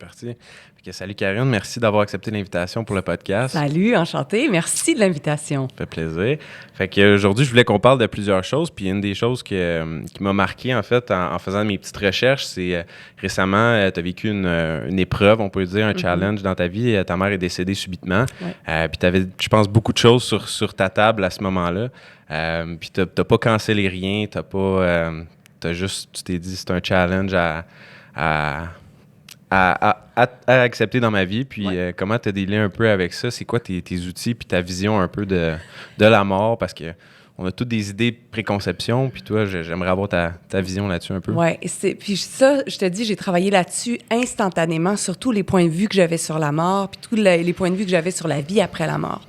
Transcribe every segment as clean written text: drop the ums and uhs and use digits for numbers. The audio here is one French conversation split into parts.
parti. Fait que, salut Karine, merci d'avoir accepté l'invitation pour le podcast. Salut, enchantée. Merci de l'invitation. Ça fait plaisir. Fait qu'aujourd'hui, je voulais qu'on parle de plusieurs choses. Puis une des choses qui m'a marqué, en fait, en faisant mes petites recherches, c'est récemment, tu as vécu une épreuve, on peut dire, un challenge dans ta vie. Ta mère est décédée subitement. Ouais. Puis tu avais, je pense, beaucoup de choses sur ta table à ce moment-là. Puis tu n'as pas cancellé rien. Tu t'es dit, c'est un challenge à accepter dans ma vie. Puis comment tu as dealé un peu avec ça? C'est quoi tes outils puis ta vision un peu de la mort? Parce que on a toutes des idées de préconception. Puis toi, j'aimerais avoir ta vision là-dessus un peu. Oui, puis ça, je te dis, j'ai travaillé là-dessus instantanément sur tous les points de vue que j'avais sur la mort puis tous les points de vue que j'avais sur la vie après la mort.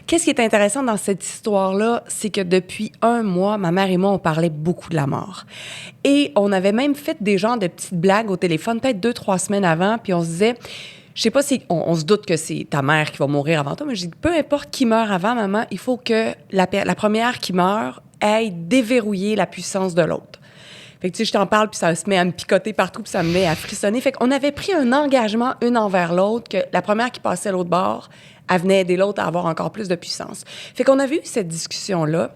Qu'est-ce qui est intéressant dans cette histoire-là, c'est que depuis 1 mois, ma mère et moi, on parlait beaucoup de la mort. Et on avait même fait des genres de petites blagues au téléphone, peut-être 2-3 semaines avant, puis on se disait... Je sais pas si on se doute que c'est ta mère qui va mourir avant toi, mais je dis peu importe qui meurt avant, maman, il faut que la première qui meurt aille déverrouiller la puissance de l'autre. Fait que tu sais, je t'en parle, puis ça se met à me picoter partout, puis ça me met à frissonner. Fait qu'on avait pris un engagement une envers l'autre, que la première qui passait à l'autre bord, elle venait aider l'autre à avoir encore plus de puissance. Fait qu'on avait eu cette discussion-là.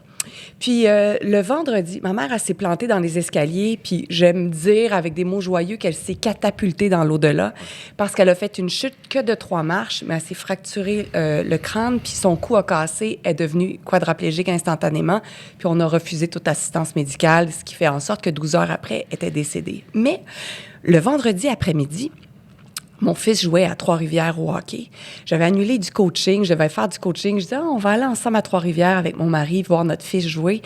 Puis le vendredi, ma mère, elle s'est plantée dans les escaliers, puis j'aime dire avec des mots joyeux qu'elle s'est catapultée dans l'au-delà parce qu'elle a fait une chute que de 3 marches, mais elle s'est fracturé le crâne, puis son cou a cassé, elle est devenue quadraplégique instantanément, puis on a refusé toute assistance médicale, ce qui fait en sorte que 12 heures après, elle était décédée. Mais le vendredi après-midi, mon fils jouait à Trois-Rivières au hockey. J'avais annulé du coaching. Je devais faire du coaching. Je disais, on va aller ensemble à Trois-Rivières avec mon mari, voir notre fils jouer.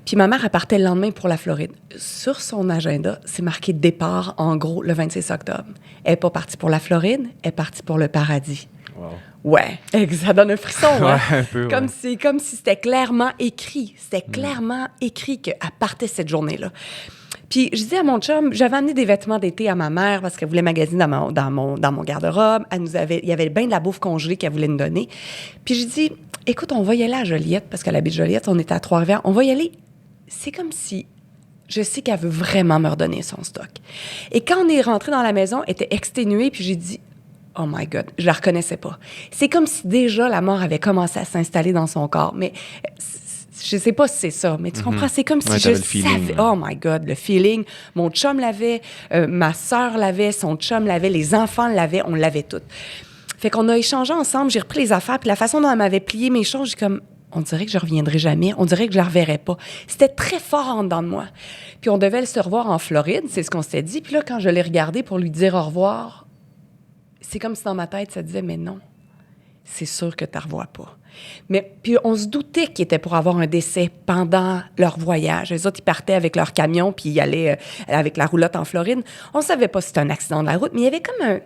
Puis ma mère, elle partait le lendemain pour la Floride. Sur son agenda, c'est marqué départ, en gros, le 26 octobre. Elle n'est pas partie pour la Floride, elle est partie pour le paradis. Wow. Ouais, ça donne un frisson, hein? Ouais, un peu, comme si c'était clairement écrit. C'était clairement écrit qu'elle partait cette journée-là. Puis je disais à mon chum, j'avais amené des vêtements d'été à ma mère parce qu'elle voulait magasiner dans mon garde-robe. Il y avait bien de la bouffe congelée qu'elle voulait nous donner. Puis je dis, écoute, on va y aller à Joliette parce qu'elle habite Joliette, on était à Trois-Rivières. On va y aller. C'est comme si je sais qu'elle veut vraiment me redonner son stock. Et quand on est rentré dans la maison, elle était exténuée, puis j'ai dit, oh my God, je la reconnaissais pas. C'est comme si déjà la mort avait commencé à s'installer dans son corps. Mais je sais pas si c'est ça, mais tu comprends? C'est comme si je savais. Oh my God, le feeling. Mon chum l'avait, ma sœur l'avait, son chum l'avait, les enfants l'avaient, on l'avait toutes. Fait qu'on a échangé ensemble, j'ai repris les affaires, puis la façon dont elle m'avait plié mes choses, j'ai comme, on dirait que je reviendrai jamais, on dirait que je la reverrai pas. C'était très fort en dedans de moi. Puis on devait se revoir en Floride, c'est ce qu'on s'était dit. Puis là, quand je l'ai regardé pour lui dire au revoir, c'est comme si dans ma tête, ça disait, mais non, c'est sûr que tu ne la revois pas. Mais puis on se doutait qu'ils étaient pour avoir un décès pendant leur voyage. Les autres, ils partaient avec leur camion, puis ils allaient avec la roulotte en Floride. On ne savait pas si c'était un accident de la route, mais il y avait comme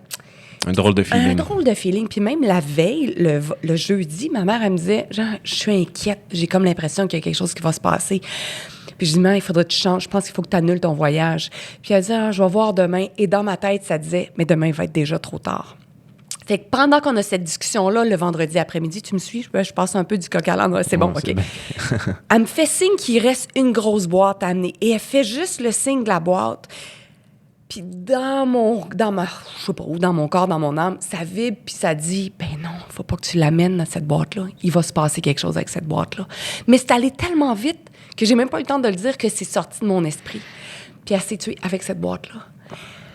un drôle de feeling. Un drôle de feeling. Puis même la veille, le jeudi, ma mère, elle me disait, genre, je suis inquiète, j'ai comme l'impression qu'il y a quelque chose qui va se passer. Puis je dis, il faudrait que tu changes. Je pense qu'il faut que tu annules ton voyage. Puis elle dit, je vais voir demain. Et dans ma tête, ça disait, mais demain, il va être déjà trop tard. Fait que pendant qu'on a cette discussion-là, le vendredi après-midi, tu me suis? Je passe un peu du coq à l'âne. C'est bon, OK. Elle me fait signe qu'il reste une grosse boîte à amener. Et elle fait juste le signe de la boîte. Puis dans mon corps, dans mon âme, ça vibre, puis ça dit, ben non, faut pas que tu l'amènes dans cette boîte-là. Il va se passer quelque chose avec cette boîte-là. Mais c'est allé tellement vite que j'ai même pas eu le temps de le dire que c'est sorti de mon esprit. Puis elle s'est tuée avec cette boîte-là.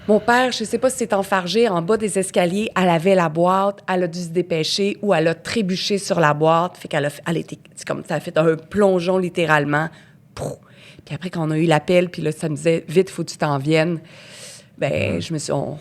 Mon père, je sais pas si c'est enfargé, en bas des escaliers, elle avait la boîte, elle a dû se dépêcher ou elle a trébuché sur la boîte. Fait elle était, c'est comme ça a fait un plongeon littéralement. Puis après, quand on a eu l'appel, puis là, ça me disait, vite, faut que tu t'en viennes. Ben,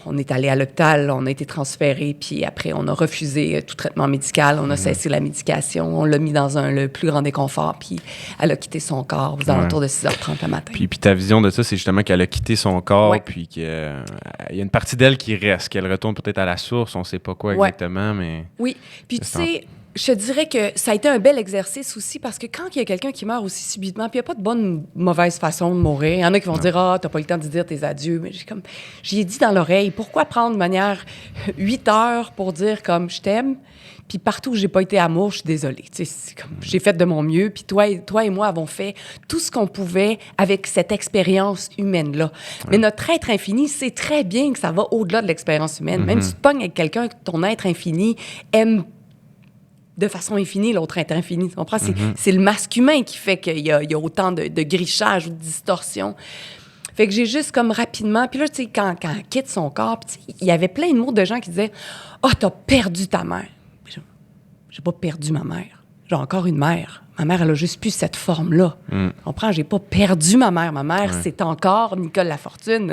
on est allé à l'hôpital, on a été transféré, puis après, on a refusé tout traitement médical, on a cessé la médication, on l'a mis dans le plus grand déconfort, puis elle a quitté son corps aux alentours de 6h30 le matin. Puis ta vision de ça, c'est justement qu'elle a quitté son corps, puis qu'il y a une partie d'elle qui reste, qu'elle retourne peut-être à la source, on sait pas quoi exactement, mais... Oui, puis tu sais... Je dirais que ça a été un bel exercice aussi parce que quand il y a quelqu'un qui meurt aussi subitement, puis il n'y a pas de bonne mauvaise façon de mourir. Il y en a qui vont dire « Ah, t'as pas eu le temps de dire tes adieux. » Mais j'y ai dit dans l'oreille, pourquoi prendre de manière 8 heures pour dire comme « Je t'aime », Puis partout où j'ai pas été amour, je suis désolée. Tu sais, c'est comme, j'ai fait de mon mieux. Puis toi et moi avons fait tout ce qu'on pouvait avec cette expérience humaine-là. Mais notre être infini, c'est très bien que ça va au-delà de l'expérience humaine. Même si tu te pognes avec quelqu'un, ton être infini aime de façon infinie l'autre être infini. Tu comprends? C'est le masque humain qui fait qu'il y a autant de grichage ou de distorsion. Fait que j'ai juste comme rapidement... Puis là, tu sais, quand elle quitte son corps, il y avait plein de mots de gens qui disaient « Ah, t'as perdu ta mère. » J'ai pas perdu ma mère. J'ai encore une mère. Ma mère, elle a juste plus cette forme-là. Tu comprends? J'ai pas perdu ma mère. Ma mère, c'est encore Nicole Lafortune.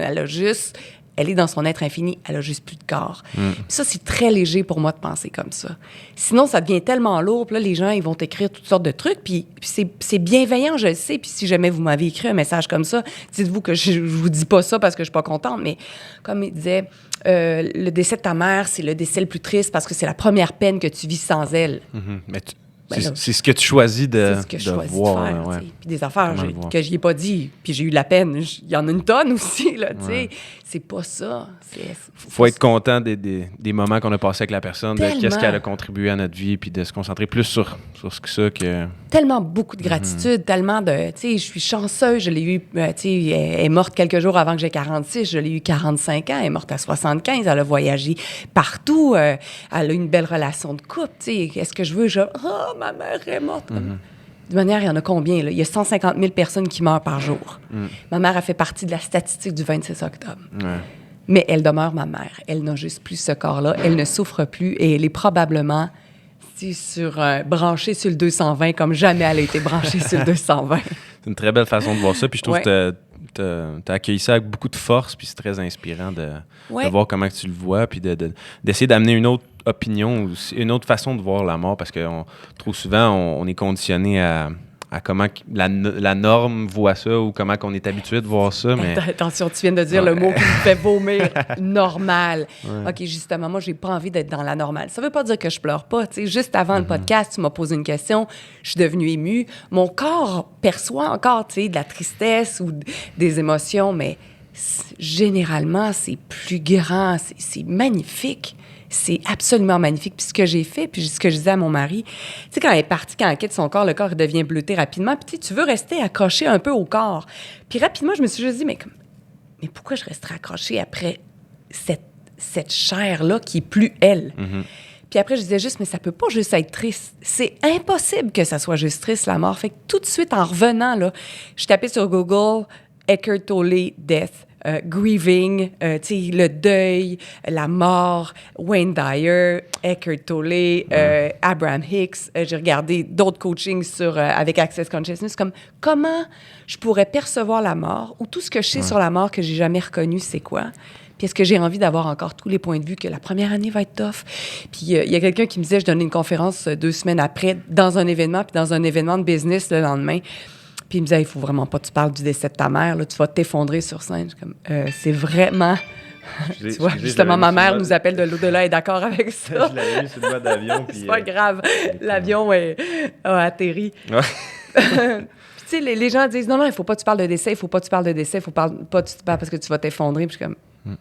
Elle est dans son être infini. Elle a juste plus de corps. Puis ça, c'est très léger pour moi de penser comme ça. Sinon, ça devient tellement lourd. Puis là, les gens, ils vont t'écrire toutes sortes de trucs. Puis c'est bienveillant, je le sais. Puis si jamais vous m'avez écrit un message comme ça, dites-vous que je vous dis pas ça parce que je suis pas contente. Mais comme il disait, le décès de ta mère, c'est le décès le plus triste parce que c'est la première peine que tu vis sans elle. Mais c'est ce que tu choisis de voir. De faire, puis des affaires que je n'y ai pas dit, puis j'ai eu de la peine. Il y en a une tonne aussi, là, tu sais. C'est pas ça. Faut être content des moments qu'on a passés avec la personne, de qu'est-ce qu'elle a contribué à notre vie, puis de se concentrer plus sur ça que... Tellement beaucoup de gratitude, tellement de... Tu sais, je suis chanceuse, je l'ai eu... tu sais, elle est morte quelques jours avant que j'ai 46, je l'ai eu 45 ans, elle est morte à 75, elle a voyagé partout, elle a une belle relation de couple, tu sais. Est-ce que je veux, oh, ma mère est morte. De manière, il y en a combien, là? Il y a 150 000 personnes qui meurent par jour. Ma mère a fait partie de la statistique du 26 octobre. Mais elle demeure ma mère. Elle n'a juste plus ce corps-là. Elle ne souffre plus et elle est probablement branchée sur le 220 comme jamais elle a été branchée sur le 220. C'est une très belle façon de voir ça. Puis je trouve que t'as accueilli ça avec beaucoup de force, puis c'est très inspirant de voir comment tu le vois, puis d'essayer d'amener une autre opinion, une autre façon de voir la mort, parce que trop souvent, on est conditionné à comment la norme voit ça ou comment on est habitué de voir ça. Mais... Attention, tu viens de dire le mot qui me fait vomir. Normal. OK, justement, moi, j'ai pas envie d'être dans la normale. Ça veut pas dire que je pleure pas. Tu sais, juste avant le podcast, tu m'as posé une question, je suis devenue émue. Mon corps perçoit encore, tu sais, de la tristesse ou des émotions, mais généralement, c'est plus grand, c'est magnifique. C'est absolument magnifique. Puis ce que j'ai fait, puis ce que je disais à mon mari, tu sais, quand elle est partie, quand elle quitte son corps, le corps devient bleuté rapidement. Puis tu veux rester accroché un peu au corps. Puis rapidement, je me suis juste dit, mais pourquoi je resterais accrochée après cette chair-là qui est plus elle? Puis après, je disais juste, mais ça peut pas juste être triste. C'est impossible que ça soit juste triste, la mort. Fait que tout de suite, en revenant, là, je tapais sur Google « Eckhart Tolle Death ». Grieving, tu sais, le deuil, la mort, Wayne Dyer, Eckhart Tolle, Abraham Hicks. J'ai regardé d'autres coachings avec Access Consciousness, comme comment je pourrais percevoir la mort ou tout ce que je sais sur la mort que j'ai jamais reconnu, c'est quoi? Puis est-ce que j'ai envie d'avoir encore tous les points de vue que la première année va être tough? Puis il y a quelqu'un qui me disait, je donnais une conférence 2 semaines après dans un événement, puis dans un événement de business le lendemain. Puis il me disait, il faut vraiment pas que tu parles du décès de ta mère, là, tu vas t'effondrer sur scène. Je suis comme, c'est vraiment... tu vois, justement, ma mère nous appelle de l'au-delà, elle est d'accord avec ça. Je l'avais eu sur le bois d'avion. C'est pas grave, l'avion a atterri. Puis tu sais, les gens disent, non, il faut pas que tu parles de décès, il faut pas que tu parles de décès, il faut pas que tu parles parce que tu vas t'effondrer. Puis je suis comme...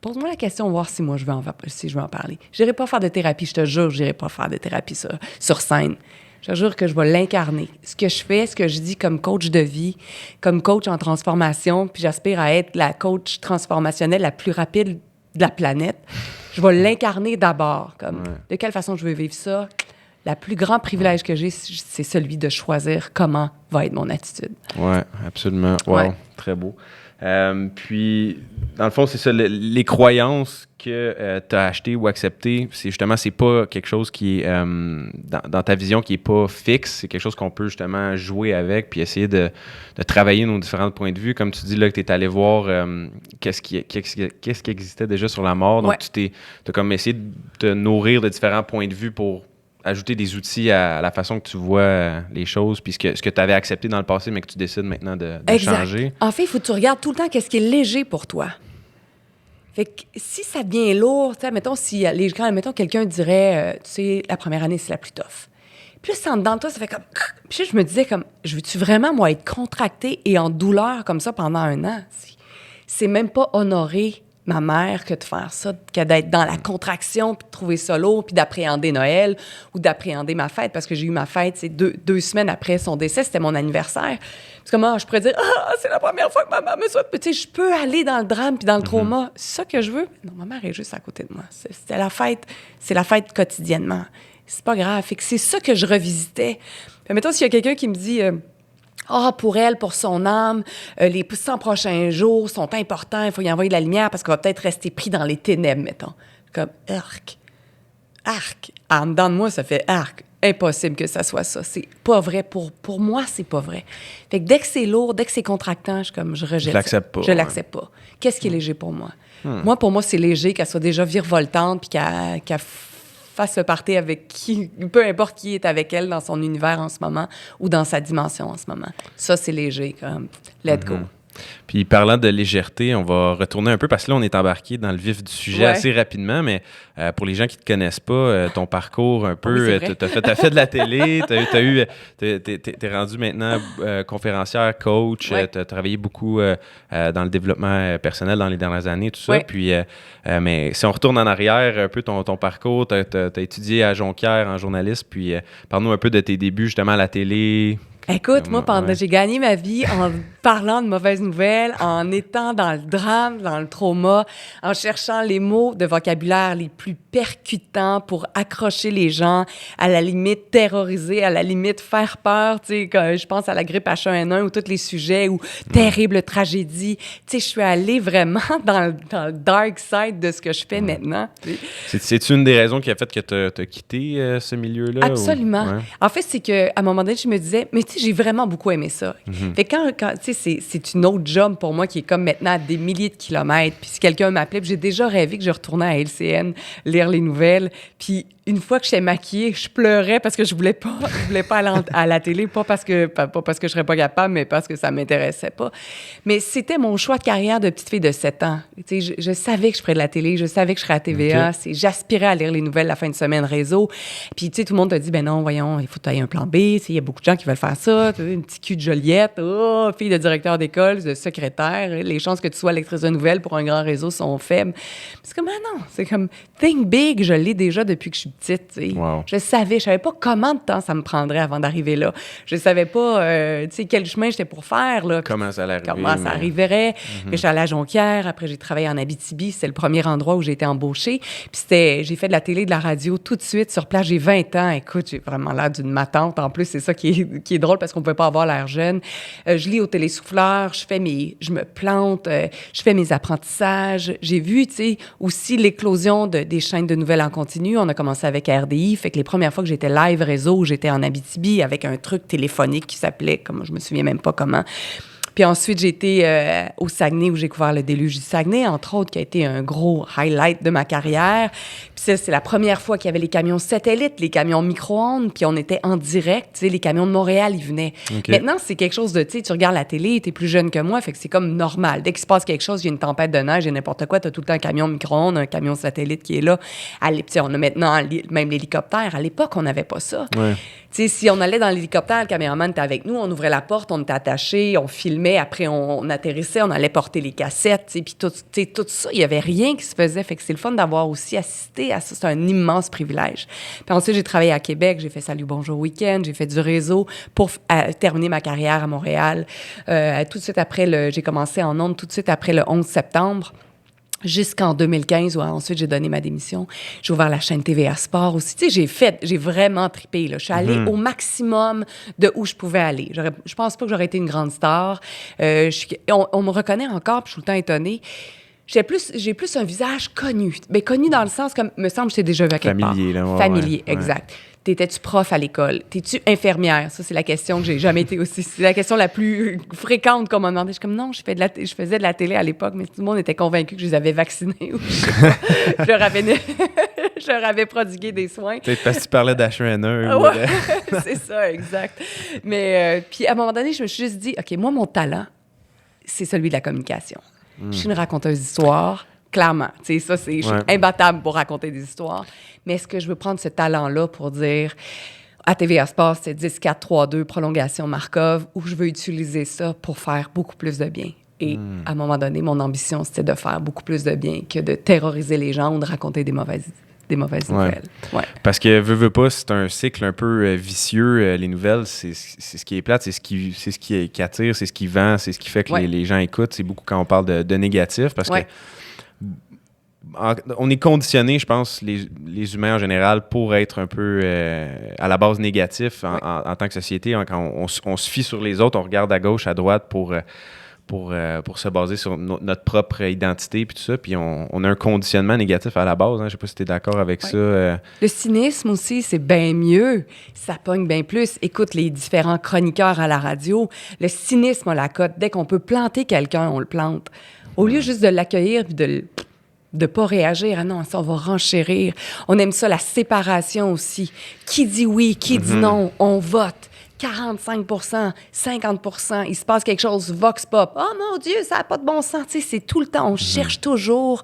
Pose-moi la question, voir si moi je veux en parler. J'irai pas faire de thérapie, je te jure, j'irai pas faire de thérapie sur scène. Je te jure que je vais l'incarner. Ce que je fais, ce que je dis comme coach de vie, comme coach en transformation, puis j'aspire à être la coach transformationnelle la plus rapide de la planète, je vais l'incarner d'abord. De quelle façon je veux vivre ça? Le plus grand privilège que j'ai, c'est celui de choisir comment va être mon attitude. Oui, absolument. Wow, très beau. Puis, dans le fond, c'est ça, les croyances que tu as achetées ou acceptées, c'est pas quelque chose qui est dans ta vision qui est pas fixe, c'est quelque chose qu'on peut justement jouer avec puis essayer de travailler nos différents points de vue. Comme tu dis là que tu es allé voir qu'est-ce qui existait déjà sur la mort, donc tu as comme essayé de te nourrir de différents points de vue pour ajouter des outils à la façon que tu vois les choses, puis ce que tu avais accepté dans le passé, mais que tu décides maintenant de changer. En fait, il faut que tu regardes tout le temps qu'est-ce qui est léger pour toi. Fait que si ça devient lourd, tu sais, mettons quelqu'un dirait, tu sais, la première année, c'est la plus tough. Puis là, c'est en dedans de toi, ça fait comme... Puis là, je me disais comme, je veux-tu vraiment, être contractée et en douleur comme ça pendant 1 an? C'est même pas honorer ma mère que de faire ça, que d'être dans la contraction, puis de trouver ça lourd, puis d'appréhender Noël ou d'appréhender ma fête, parce que j'ai eu ma fête, c'est deux semaines après son décès, c'était mon anniversaire. Puis comment je pourrais dire, c'est la première fois que ma mère me souhaite, tu sais, je peux aller dans le drame puis dans le trauma. C'est ça que je veux? Non, ma mère est juste à côté de moi. C'était la fête, c'est la fête quotidiennement. C'est pas grave. Fait que c'est ça que je revisitais. Puis, mettons, s'il y a quelqu'un qui me dit... pour elle, pour son âme, les 100 prochains jours sont importants, il faut y envoyer de la lumière parce qu'on va peut-être rester pris dans les ténèbres, mettons. Comme, arc. En dedans de moi, ça fait arc. Impossible que ça soit ça. C'est pas vrai. Pour moi, c'est pas vrai. Fait que dès que c'est lourd, dès que c'est contractant, je rejette. Je l'accepte pas. Je l'accepte pas. Qu'est-ce qui est léger pour moi? Moi, pour moi, c'est léger qu'elle soit déjà virevoltante puis qu'elle fasse le party avec qui, peu importe qui est avec elle dans son univers en ce moment ou dans sa dimension en ce moment. Ça, c'est léger, comme let go. Puis parlant de légèreté, on va retourner un peu parce que là, on est embarqué dans le vif du sujet assez rapidement, mais pour les gens qui ne te connaissent pas, ton parcours un peu, tu as fait de la télé, t'es rendu maintenant conférencière, coach, tu as travaillé beaucoup dans le développement personnel dans les dernières années, tout ça. Puis, mais si on retourne en arrière, un peu ton parcours, tu as étudié à Jonquière en journalisme, puis parle-nous un peu de tes débuts justement à la télé. Écoute, moi, j'ai gagné ma vie en parlant de mauvaises nouvelles, en étant dans le drame, dans le trauma, en cherchant les mots de vocabulaire les plus percutants pour accrocher les gens, à la limite terroriser, à la limite faire peur. Tu sais, quand je pense à la grippe H1N1 ou tous les sujets ou terrible tragédie. Tu sais, je suis allée vraiment dans le dark side de ce que je fais maintenant. C'est-tu une des raisons qui a fait que tu as quitté ce milieu-là? Absolument. Ouais. En fait, c'est qu'à un moment donné, je me disais, mais j'ai vraiment beaucoup aimé ça. Fait que quand tu sais, c'est une autre job pour moi qui est comme maintenant à des milliers de kilomètres. Puis si quelqu'un m'appelait, puis j'ai déjà rêvé que je retournais à LCN lire les nouvelles. Puis une fois que j'étais maquillée, je pleurais parce que je voulais pas aller à la télé, pas parce que je serais pas capable, mais parce que ça m'intéressait pas. Mais c'était mon choix de carrière de petite fille de 7 ans. Tu sais, je savais que je ferais de la télé, je savais que je serais à TVA. Okay. J'aspirais à lire les nouvelles la fin de semaine réseau. Puis tu sais, tout le monde te dit, ben non, voyons, il faut que tu aies un plan B. Il y a beaucoup de gens qui veulent faire ça. Tu sais, une petite cul de Joliette, fille de directeur d'école, de secrétaire. Les chances que tu sois lectrice de nouvelles pour un grand réseau sont faibles. Puis c'est comme, non, c'est comme, think big, je l'ai déjà depuis que je suis petite. Tu sais. Wow. Je savais pas combien de temps ça me prendrait avant d'arriver là. Je savais pas, tu sais, quel chemin j'étais pour faire. Là, comment ça allait arriver. Comment ça arriverait. Mais je suis allée à Jonquière. Après, j'ai travaillé en Abitibi. C'est le premier endroit où j'ai été embauchée. Puis j'ai fait de la télé, de la radio tout de suite sur place. J'ai 20 ans. Écoute, j'ai vraiment l'air d'une matante. En plus, c'est ça qui est drôle parce qu'on ne pouvait pas avoir l'air jeune. Je lis au télésouffleur. Je me plante. Je fais mes apprentissages. J'ai vu, tu sais, aussi l'éclosion des chaînes de nouvelles en continu. On a commencé avec RDI. Fait que les premières fois que j'étais live réseau, j'étais en Abitibi avec un truc téléphonique qui s'appelait, comme je me souviens même pas comment. Puis ensuite, j'ai été au Saguenay où j'ai couvert le déluge du Saguenay, entre autres, qui a été un gros highlight de ma carrière. Puis ça, c'est la première fois qu'il y avait les camions satellites, les camions micro-ondes, puis on était en direct. Tu sais, les camions de Montréal, ils venaient. Okay. Maintenant, c'est quelque chose de, tu sais, tu regardes la télé, t'es plus jeune que moi, fait que c'est comme normal. Dès qu'il se passe quelque chose, il y a une tempête de neige, il y a n'importe quoi, t'as tout le temps un camion micro-ondes, un camion satellite qui est là. On a maintenant même l'hélicoptère. À l'époque, on n'avait pas ça. Ouais. Tu sais, si on allait dans l'hélicoptère, le caméraman était avec nous, on ouvrait la porte, on était attachés, on filmait, après on atterrissait, on allait porter les cassettes, tu sais, puis tout ça, il y avait rien qui se faisait, fait que c'est le fun d'avoir aussi assisté à ça, c'est un immense privilège. Puis ensuite, j'ai travaillé à Québec, j'ai fait Salut Bonjour Week-end, j'ai fait du réseau pour terminer ma carrière à Montréal. Tout de suite après, j'ai commencé en ondes tout de suite après le 11 septembre. Jusqu'en 2015, où ensuite j'ai donné ma démission. J'ai ouvert la chaîne TVA Sport aussi. Tu sais, j'ai vraiment trippé, là. Je suis allée au maximum de où je pouvais aller. Je pense pas que j'aurais été une grande star. On me reconnaît encore, puis je suis tout le temps étonnée. J'ai plus un visage connu. Mais connu dans le sens comme, me semble, je t'ai déjà vu à quelque part. Familier, là. Ouais, familier, exact. Ouais. T'étais-tu prof à l'école? T'es-tu infirmière? Ça, c'est la question que j'ai jamais été aussi. C'est la question la plus fréquente qu'on m'a demandé. Je suis comme, non, je faisais de la télé à l'époque, mais tout le monde était convaincu que je les avais vaccinés. Ou je leur avais prodigué des soins. Peut-être parce que tu parlais d'H1N1. Ouais, c'est ça, exact. Mais puis à un moment donné, je me suis juste dit, OK, moi, mon talent, c'est celui de la communication. Je suis une raconteuse d'histoires. Clairement, tu sais, ça, je suis imbattable pour raconter des histoires. Mais est-ce que je veux prendre ce talent-là pour dire, à TVA Sport, c'est 10-4-3-2, prolongation Markov, ou je veux utiliser ça pour faire beaucoup plus de bien? Et à un moment donné, mon ambition, c'était de faire beaucoup plus de bien que de terroriser les gens ou de raconter des mauvaises nouvelles. Ouais. Parce que, veux pas, c'est un cycle un peu vicieux. Les nouvelles, c'est ce qui est plate, c'est ce qui attire, c'est ce qui vend, c'est ce qui fait que les gens écoutent. C'est beaucoup quand on parle de négatif, parce que on est conditionné, je pense, les humains en général, pour être un peu à la base négatif en tant que société. Quand on se fie sur les autres, on regarde à gauche, à droite pour se baser sur notre propre identité puis tout ça. Puis on a un conditionnement négatif à la base. Je ne sais pas si tu es d'accord avec ça. Le cynisme aussi, c'est bien mieux. Ça pogne bien plus. Écoute les différents chroniqueurs à la radio. Le cynisme a la cote. Dès qu'on peut planter quelqu'un, on le plante. Au lieu juste de l'accueillir puis de pas réagir. Ah non, ça, on va renchérir. On aime ça, la séparation aussi. Qui dit oui, qui dit non, on vote. 45 50 il se passe quelque chose, vox pop. Oh mon Dieu, ça n'a pas de bon sens. Tu sais, c'est tout le temps, on cherche toujours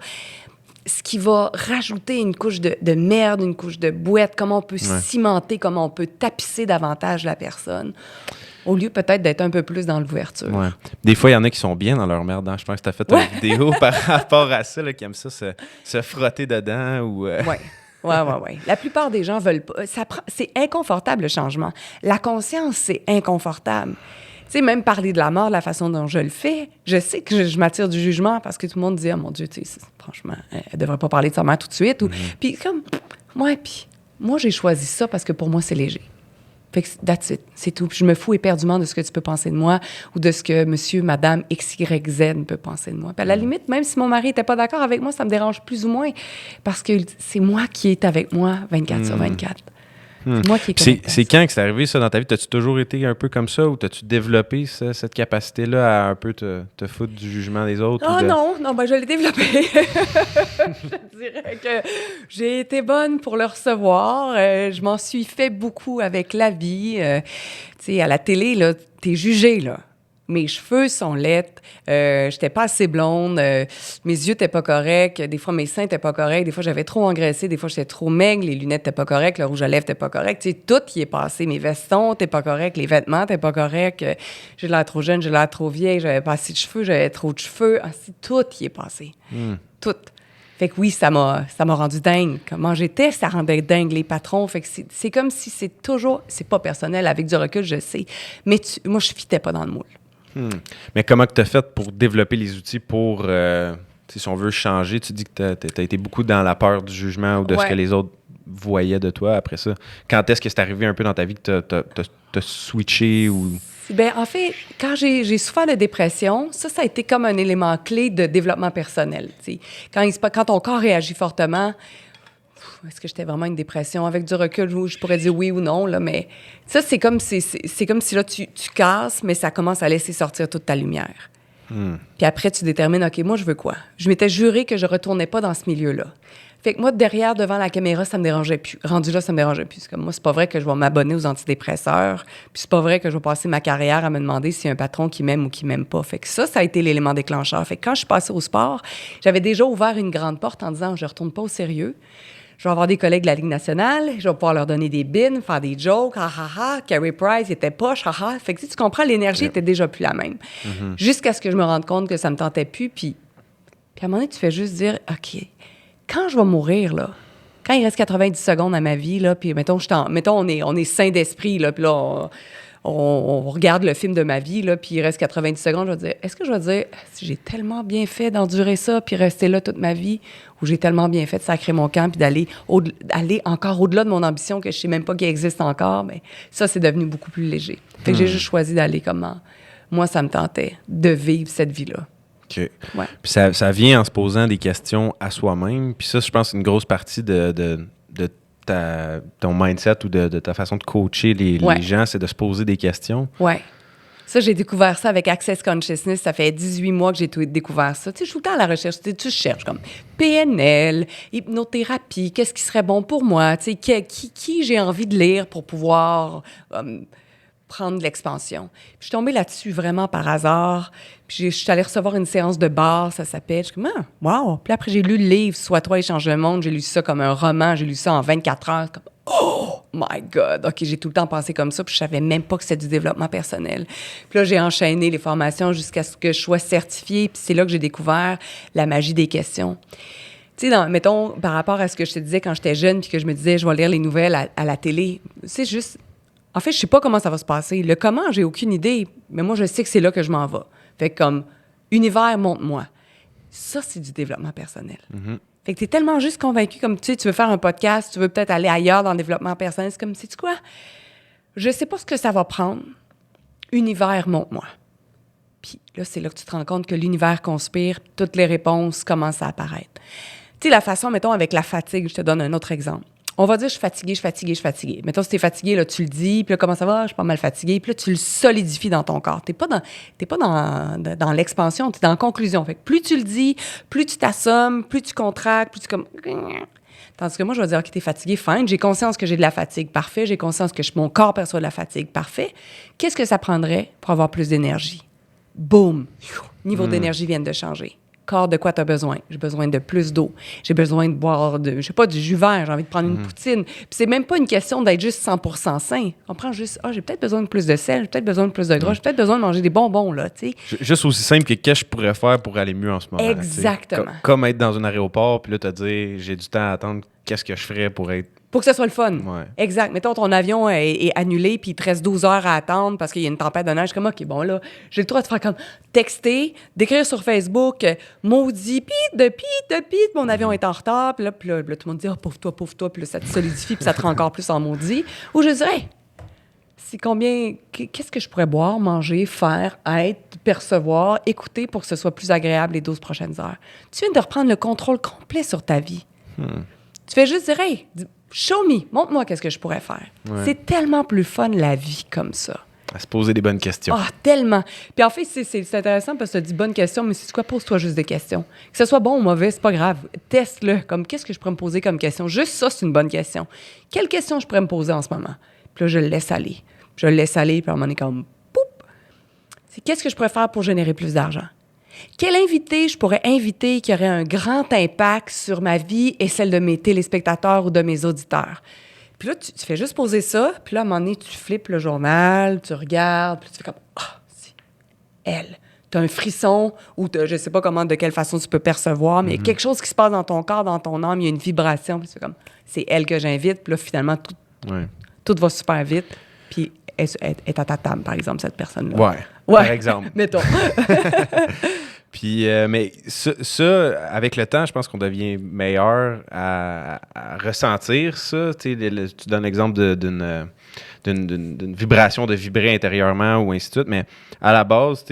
ce qui va rajouter une couche de merde, une couche de bouette, comment on peut cimenter, comment on peut tapisser davantage la personne. Au lieu peut-être d'être un peu plus dans l'ouverture. Ouais. Des fois, il y en a qui sont bien dans leur merde. Je pense que tu as fait une vidéo par rapport à ça, là, qui aiment ça se frotter dedans. Oui. La plupart des gens veulent pas. C'est inconfortable, le changement. La conscience, c'est inconfortable. Tu sais, même parler de la mort, de la façon dont je le fais, je sais que je m'attire du jugement parce que tout le monde dit « Ah, mon Dieu, tu sais, franchement, elle devrait pas parler de sa mère tout de suite. » Puis comme, moi, j'ai choisi ça parce que pour moi, c'est léger. Fait que that's it, c'est tout. Puis je me fous éperdument de ce que tu peux penser de moi ou de ce que monsieur, madame, XYZ peut penser de moi. Puis à la limite, même si mon mari n'était pas d'accord avec moi, ça me dérange plus ou moins parce que c'est moi qui est avec moi 24 sur 24. C'est moi qui est connecté. C'est quand que c'est arrivé, ça, dans ta vie? T'as-tu toujours été un peu comme ça ou t'as-tu développé cette capacité-là à un peu te foutre du jugement des autres? Non, je l'ai développé. Je dirais que j'ai été bonne pour le recevoir. Je m'en suis fait beaucoup avec la vie. Tu sais, à la télé, là, t'es jugé, là. Mes cheveux sont laids, j'étais pas assez blonde, mes yeux étaient pas corrects, des fois mes seins étaient pas corrects, des fois j'avais trop engraissé, des fois j'étais trop maigre, les lunettes étaient pas correctes, le rouge à lèvres était pas correct, tu sais, tout y est passé, mes vestons étaient pas corrects, les vêtements étaient pas corrects, j'ai l'air trop jeune, j'ai l'air trop vieille, j'avais pas assez de cheveux, j'avais trop de cheveux, tout y est passé, tout. Fait que oui, ça m'a rendu dingue. Comment j'étais, ça rendait dingue les patrons. Fait que c'est comme si c'est toujours, c'est pas personnel, avec du recul, je sais, mais moi je fitais pas dans le moule. Mais comment tu as fait pour développer les outils pour, si on veut changer? Tu dis que tu as été beaucoup dans la peur du jugement ou de ce que les autres voyaient de toi après ça. Quand est-ce que c'est arrivé un peu dans ta vie que tu as switché? Bien, en fait, quand j'ai souffert de dépression, ça a été comme un élément clé de développement personnel. Quand ton corps réagit fortement, est-ce que j'étais vraiment une dépression? Avec du recul, je pourrais dire oui ou non, là, mais ça, c'est comme si là, tu casses, mais ça commence à laisser sortir toute ta lumière. Puis après, tu détermines, OK, moi, je veux quoi? Je m'étais juré que je retournais pas dans ce milieu-là. Fait que moi, derrière, devant la caméra, ça me dérangeait plus. Rendu là, ça me dérangeait plus. Comme moi, c'est pas vrai que je vais m'abonner aux antidépresseurs, puis c'est pas vrai que je vais passer ma carrière à me demander s'il y a un patron qui m'aime ou qui m'aime pas. Fait que ça a été l'élément déclencheur. Fait que quand je suis passée au sport, j'avais déjà ouvert une grande porte en disant, je retourne pas au sérieux. Je vais avoir des collègues de la Ligue nationale, je vais pouvoir leur donner des bins, faire des jokes, Carey Price était poche, Fait que tu comprends, l'énergie était déjà plus la même. Jusqu'à ce que je me rende compte que ça me tentait plus, puis à un moment donné, tu fais juste dire, OK, quand je vais mourir, là, quand il reste 90 secondes à ma vie, là, puis mettons, on est sain d'esprit, là, puis là, on regarde le film de ma vie, là, puis il reste 90 secondes, je vais dire, est-ce que je vais dire, si j'ai tellement bien fait d'endurer ça, puis rester là toute ma vie, ou j'ai tellement bien fait de sacrer mon camp, puis d'aller aller encore au-delà de mon ambition que je sais même pas qu'il existe encore, bien, ça, c'est devenu beaucoup plus léger. Fait que j'ai juste choisi d'aller comme moi, ça me tentait de vivre cette vie-là. OK. Ouais. Puis ça vient en se posant des questions à soi-même, puis ça, je pense, c'est une grosse partie de ton mindset ou de ta façon de coacher les gens, c'est de se poser des questions. Oui. Ça, j'ai découvert ça avec Access Consciousness. Ça fait 18 mois que j'ai découvert ça. Tu sais, je suis tout le temps à la recherche. Tu cherches comme PNL, hypnothérapie, qu'est-ce qui serait bon pour moi? Tu sais, qui j'ai envie de lire pour pouvoir prendre de l'expansion. Puis je suis tombée là-dessus vraiment par hasard. Puis je suis allée recevoir une séance de bar, ça s'appelle. Je suis comme, wow! Puis après, j'ai lu le livre « Sois toi et change le monde ». J'ai lu ça comme un roman. J'ai lu ça en 24 heures. Comme, oh! my God, OK, j'ai tout le temps pensé comme ça, puis je savais même pas que c'était du développement personnel. Puis là, j'ai enchaîné les formations jusqu'à ce que je sois certifiée, puis c'est là que j'ai découvert la magie des questions. Tu sais, mettons, par rapport à ce que je te disais quand j'étais jeune, puis que je me disais, je vais lire les nouvelles à la télé, c'est juste... En fait, je sais pas comment ça va se passer. Le comment, j'ai aucune idée, mais moi, je sais que c'est là que je m'en vais. Fait que comme, univers, montre-moi. Ça, c'est du développement personnel. Mm-hmm. Fait que t'es tellement juste convaincu, comme tu sais, tu veux faire un podcast, tu veux peut-être aller ailleurs dans le développement personnel. C'est comme, sais-tu quoi? Je sais pas ce que ça va prendre. Univers, montre-moi. Puis là, c'est là que tu te rends compte que l'univers conspire, puis toutes les réponses commencent à apparaître. Tu sais, la façon, mettons, avec la fatigue, je te donne un autre exemple. On va dire, je suis fatiguée. Mettons, si t'es fatigué, là, tu le dis, puis là, comment ça va? Je suis pas mal fatiguée. Puis là, tu le solidifies dans ton corps. T'es pas dans l'expansion, t'es dans la conclusion. Fait que plus tu le dis, plus tu t'assommes, plus tu contractes, plus tu comme... Tandis que moi, je vais dire, OK, t'es fatigué, fine. J'ai conscience que j'ai de la fatigue, parfait. J'ai conscience que mon corps perçoit de la fatigue, parfait. Qu'est-ce que ça prendrait pour avoir plus d'énergie? Boum! Niveau d'énergie vient de changer. Corps, de quoi tu as besoin? J'ai besoin de plus d'eau. J'ai besoin de boire, du jus vert. J'ai envie de prendre une poutine. Puis c'est même pas une question d'être juste 100% sain. On prend juste, j'ai peut-être besoin de plus de sel, j'ai peut-être besoin de plus de gras, j'ai peut-être besoin de manger des bonbons, là, tu sais. Juste aussi simple que qu'est-ce que je pourrais faire pour aller mieux en ce moment. Exactement. Comme être dans un aéroport, puis là, te dire, j'ai du temps à attendre, qu'est-ce que je ferais pour être... Pour que ce soit le fun. Ouais. Exact. Mettons, ton avion est annulé, puis il te reste 12 heures à attendre parce qu'il y a une tempête de neige. Comme, OK, bon, là, j'ai le droit de faire comme texter, d'écrire sur Facebook, maudit, mon avion est en retard. Puis là, tout le monde dit, pauvre toi. Puis là, ça te solidifie, puis ça te rend encore plus en maudit. Ou je dirais, qu'est-ce que je pourrais boire, manger, faire, être, percevoir, écouter pour que ce soit plus agréable les 12 prochaines heures. Tu viens de reprendre le contrôle complet sur ta vie. Tu fais juste dire, hey, show me, montre-moi qu'est-ce que je pourrais faire. Ouais. C'est tellement plus fun, la vie, comme ça. À se poser des bonnes questions. Ah, tellement. Puis en fait, c'est intéressant parce que tu as dit bonnes questions, mais c'est quoi? Pose-toi juste des questions. Que ce soit bon ou mauvais, c'est pas grave. Teste-le. Comme, qu'est-ce que je pourrais me poser comme question? Juste ça, c'est une bonne question. Quelle question je pourrais me poser en ce moment? Puis là, je le laisse aller. Puis à un moment donné, comme, poup! C'est qu'est-ce que je pourrais faire pour générer plus d'argent? Quel invité je pourrais inviter qui aurait un grand impact sur ma vie et celle de mes téléspectateurs ou de mes auditeurs? Puis là, tu fais juste poser ça, puis là, à un moment donné, tu flippes le journal, tu regardes, puis tu fais comme « Ah, c'est elle! » Tu as un frisson ou je sais pas de quelle façon tu peux percevoir, mais il y a quelque chose qui se passe dans ton corps, dans ton âme, il y a une vibration, puis tu fais comme « C'est elle que j'invite. » Puis là, finalement, tout va super vite, puis elle est à ta table, par exemple, cette personne-là. Ouais. Par exemple. Mettons. Puis, mais ça, avec le temps, je pense qu'on devient meilleur à ressentir ça. Tu donnes l'exemple d'une vibration, de vibrer intérieurement ou ainsi de suite. Mais à la base,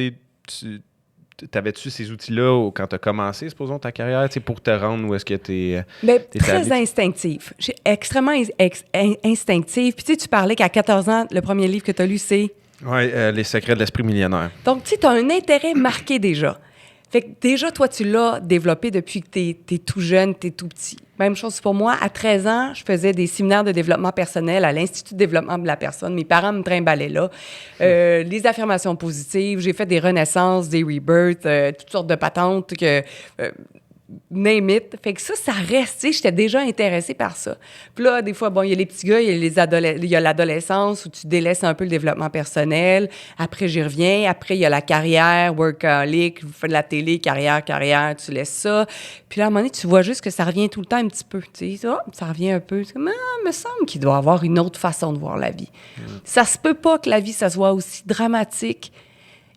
t'avais-tu ces outils-là quand tu as commencé, supposons, ta carrière, pour te rendre où est-ce que t'es... Très instinctif. J'ai extrêmement instinctif. Puis tu parlais qu'à 14 ans, le premier livre que tu as lu, c'est... Oui, Les secrets de l'esprit millionnaire. Donc, tu as un intérêt marqué déjà. Fait que déjà, toi, tu l'as développé depuis que t'es tout jeune, t'es tout petit. Même chose pour moi. À 13 ans, je faisais des séminaires de développement personnel à l'Institut de développement de la personne. Mes parents me trimbalaient là. Les affirmations positives. J'ai fait des renaissances, des rebirths, toutes sortes de patentes que... name it. Fait que ça reste, tu sais, j'étais déjà intéressée par ça. Puis là, des fois, il y a les petits gars, il y a l'adolescence où tu délaisses un peu le développement personnel. Après, j'y reviens. Après, il y a la carrière, workaholic, vous faites de la télé, carrière, tu laisses ça. Puis là, à un moment donné, tu vois juste que ça revient tout le temps un petit peu, tu sais. Ça revient un peu. C'est comme, me semble qu'il doit y avoir une autre façon de voir la vie. Ça se peut pas que la vie, ça soit aussi dramatique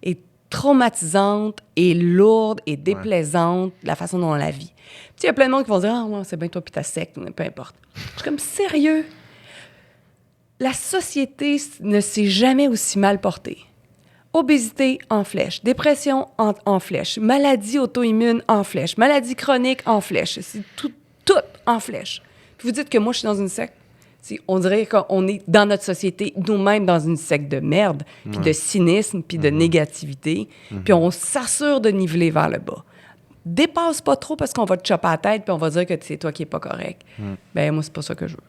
et traumatisante et lourde et déplaisante la façon dont on la vit. Il y a plein de monde qui vont dire « Ah, ouais, c'est bien toi puis ta secte, peu importe. » Je suis comme « Sérieux? La société ne s'est jamais aussi mal portée. Obésité en flèche, dépression en flèche, maladie auto-immune en flèche, maladie chronique en flèche. C'est tout en flèche. Puis vous dites que moi, je suis dans une secte? On dirait qu'on est dans notre société, nous-mêmes, dans une secte de merde, puis de cynisme, puis de négativité, puis on s'assure de niveler vers le bas. Dépasse pas trop parce qu'on va te choper à la tête, puis on va dire que c'est toi qui n'es pas correct. Ben moi, c'est pas ça que je veux.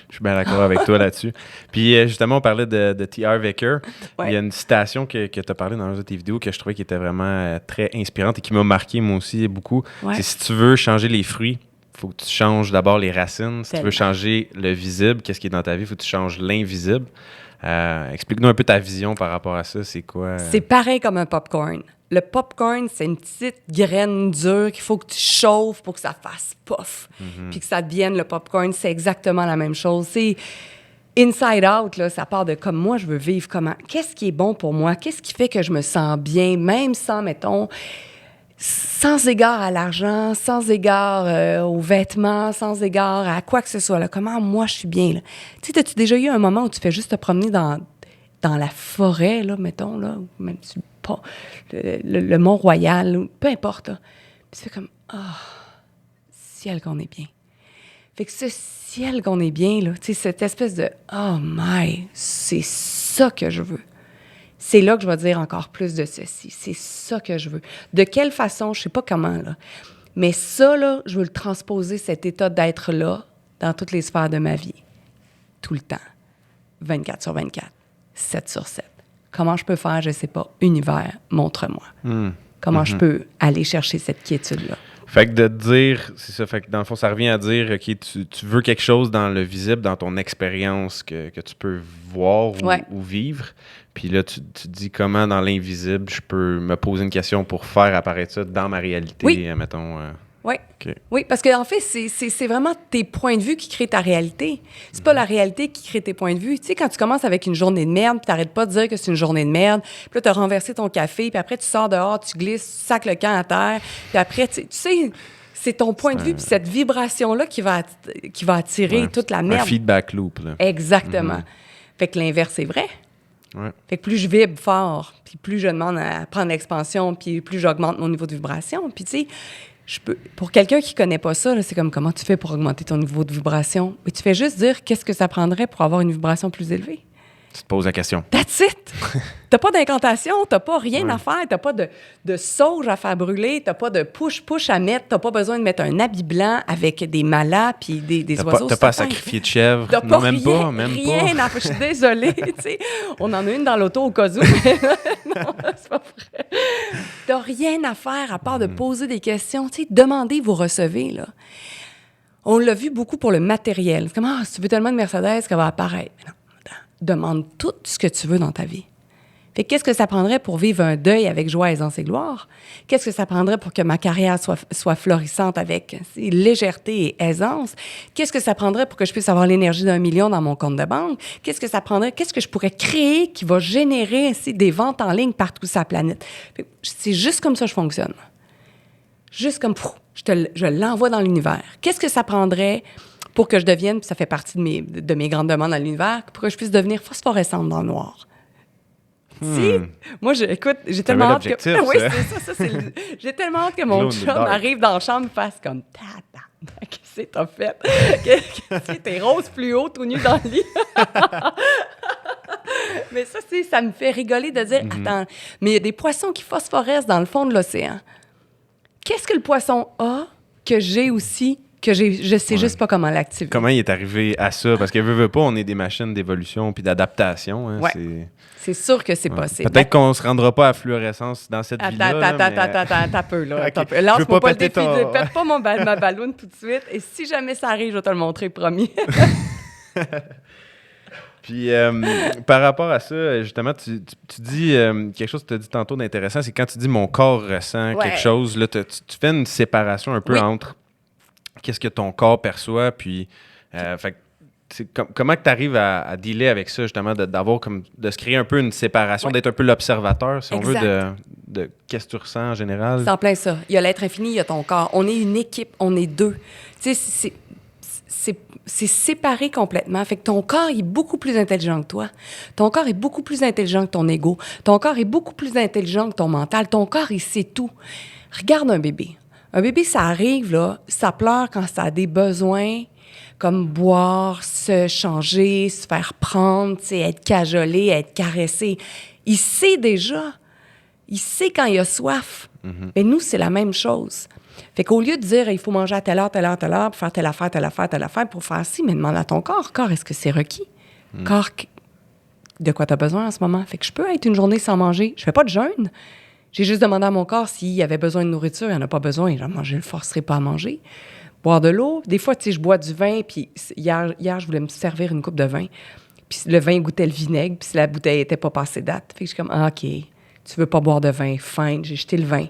Je suis bien d'accord avec toi là-dessus. Puis justement, on parlait de T. Harv Eker. Il y a une citation que tu as parlé dans une de tes vidéos que je trouvais qui était vraiment très inspirante et qui m'a marqué moi aussi beaucoup. C'est « Si tu veux changer les fruits, faut que tu changes d'abord les racines. Si tu Tellement. veux changer le visible, qu'est-ce qui est dans ta vie, il faut que tu changes l'invisible. Explique-nous un peu ta vision par rapport à ça. C'est quoi? C'est pareil comme un popcorn. Le popcorn, c'est une petite graine dure qu'il faut que tu chauffes pour que ça fasse puff, puis que ça devienne le popcorn. C'est exactement la même chose. C'est inside out, là, ça part de comme moi, je veux vivre comment. Qu'est-ce qui est bon pour moi? Qu'est-ce qui fait que je me sens bien, même sans, mettons, sans égard à l'argent, sans égard aux vêtements, sans égard à quoi que ce soit. Là. Comment moi, je suis bien? Là. Tu sais, as-tu déjà eu un moment où tu fais juste te promener dans la forêt, là, mettons, là, ou même le Mont-Royal, peu importe. Là. Puis tu fais comme, ciel qu'on est bien. Fait que ce ciel qu'on est bien, là, tu sais, cette espèce de, oh my, c'est ça que je veux. C'est là que je vais dire encore plus de ceci. C'est ça que je veux. De quelle façon, je sais pas comment, là. Mais ça, là, je veux le transposer, cet état d'être-là, dans toutes les sphères de ma vie. Tout le temps. 24/24. 7/7. Comment je peux faire, je ne sais pas. Univers, montre-moi. Comment je peux aller chercher cette quiétude-là. Fait que de te dire, c'est ça, fait que dans le fond, ça revient à dire, OK, tu veux quelque chose dans le visible, dans ton expérience que tu peux voir ou vivre. Puis là, tu te dis comment dans l'invisible, je peux me poser une question pour faire apparaître ça dans ma réalité, mettons. Oui. Okay. Oui, parce qu'en fait, c'est vraiment tes points de vue qui créent ta réalité. C'est pas la réalité qui crée tes points de vue. Tu sais, quand tu commences avec une journée de merde, puis t'arrêtes pas de dire que c'est une journée de merde, puis là, t'as renversé ton café, puis après, tu sors dehors, tu glisses, tu sacs le camp à terre, puis après, tu sais, c'est ton point de vue, puis cette vibration-là qui va attirer toute la merde. Un feedback loop, là. Exactement. Fait que l'inverse est vrai. Ouais. Fait que plus je vibre fort, puis plus je demande à prendre l'expansion, puis plus j'augmente mon niveau de vibration. Puis tu sais, pour quelqu'un qui connaît pas ça, là, c'est comme comment tu fais pour augmenter ton niveau de vibration. Mais tu fais juste dire qu'est-ce que ça prendrait pour avoir une vibration plus élevée. Tu te poses la question. That's it! T'as pas d'incantation, t'as pas rien à faire, t'as pas de sauge à faire brûler, t'as pas de push-push à mettre, t'as pas besoin de mettre un habit blanc avec des malas puis des oiseaux. T'as pas à sacrifier de chèvre. T'as non, pas même rien, pas, même rien pas. Je suis désolée, tu sais. On en a une dans l'auto au cas où. Non, c'est pas vrai. T'as rien à faire à part de poser des questions. Tu sais, demandez, vous recevez, là. On l'a vu beaucoup pour le matériel. C'est comme, si tu veux tellement de Mercedes qu'elle va apparaître. Mais non. Demande tout ce que tu veux dans ta vie. Fait qu'est-ce que ça prendrait pour vivre un deuil avec joie, aisance et gloire? Qu'est-ce que ça prendrait pour que ma carrière soit florissante avec légèreté et aisance? Qu'est-ce que ça prendrait pour que je puisse avoir l'énergie d'1 million dans mon compte de banque? Qu'est-ce que ça prendrait? Qu'est-ce que je pourrais créer qui va générer des ventes en ligne partout sur la planète? C'est juste comme ça que je fonctionne. Juste comme, je l'envoie dans l'univers. Qu'est-ce que ça prendrait pour que je devienne, puis ça fait partie de mes grandes demandes dans l'univers, pour que je puisse devenir phosphorescente dans le noir. Si, moi, écoute, j'ai tellement hâte que... Oui, c'est ça. J'ai tellement hâte que mon chum arrive dans la chambre et fasse comme... Qu'est-ce que t'as fait? Qu'est-ce que t'es rose fluo, tout nu dans le lit? Mais ça me fait rigoler de dire, attends, mais il y a des poissons qui phosphorescent dans le fond de l'océan. Qu'est-ce que le poisson a que j'ai aussi... que je sais juste pas comment l'activer. Comment il est arrivé à ça? Parce que veut pas, on est des machines d'évolution puis d'adaptation. Hein, c'est sûr que c'est possible. Peut-être qu'on se rendra pas à fluorescence dans cette vie-là. Attends un peu, là. Okay. Lance-moi pas le défi, ne pète pas ma balloune tout de suite. Et si jamais ça arrive, je vais te le montrer, promis. Puis, par rapport à ça, justement, tu dis quelque chose que tu as dit tantôt d'intéressant, c'est quand tu dis « mon corps ressent quelque chose », là, tu fais une séparation un peu entre qu'est-ce que ton corps perçoit, puis fait, comment tu arrives à dealer avec ça, justement, d'avoir comme de se créer un peu une séparation, d'être un peu l'observateur, si on veut, de qu'est-ce que tu ressens en général. C'est en plein ça. Il y a l'être infini, il y a ton corps. On est une équipe, on est deux. Tu sais, c'est séparé complètement. Fait que ton corps est beaucoup plus intelligent que toi. Ton corps est beaucoup plus intelligent que ton ego. Ton corps est beaucoup plus intelligent que ton mental. Ton corps, il sait tout. Regarde un bébé. Un bébé, ça arrive, là, ça pleure quand ça a des besoins comme boire, se changer, se faire prendre, être cajolé, être caressé. Il sait déjà. Il sait quand il a soif. Mais nous, c'est la même chose. Fait qu'au lieu de dire, il faut manger à telle heure, pour faire telle affaire, pour faire ci, mais demande à ton corps, est-ce que c'est requis? Corps, de quoi tu as besoin en ce moment? Fait que je peux être une journée sans manger. Je fais pas de jeûne. J'ai juste demandé à mon corps s'il avait besoin de nourriture. Il n'en a pas besoin. Je ne le forcerai pas à manger. Boire de l'eau. Des fois, tu sais, je bois du vin, puis hier, je voulais me servir une coupe de vin. Puis le vin goûtait le vinaigre, puis la bouteille n'était pas passée date. Fait que je suis comme, OK, tu veux pas boire de vin, fine, j'ai jeté le vin.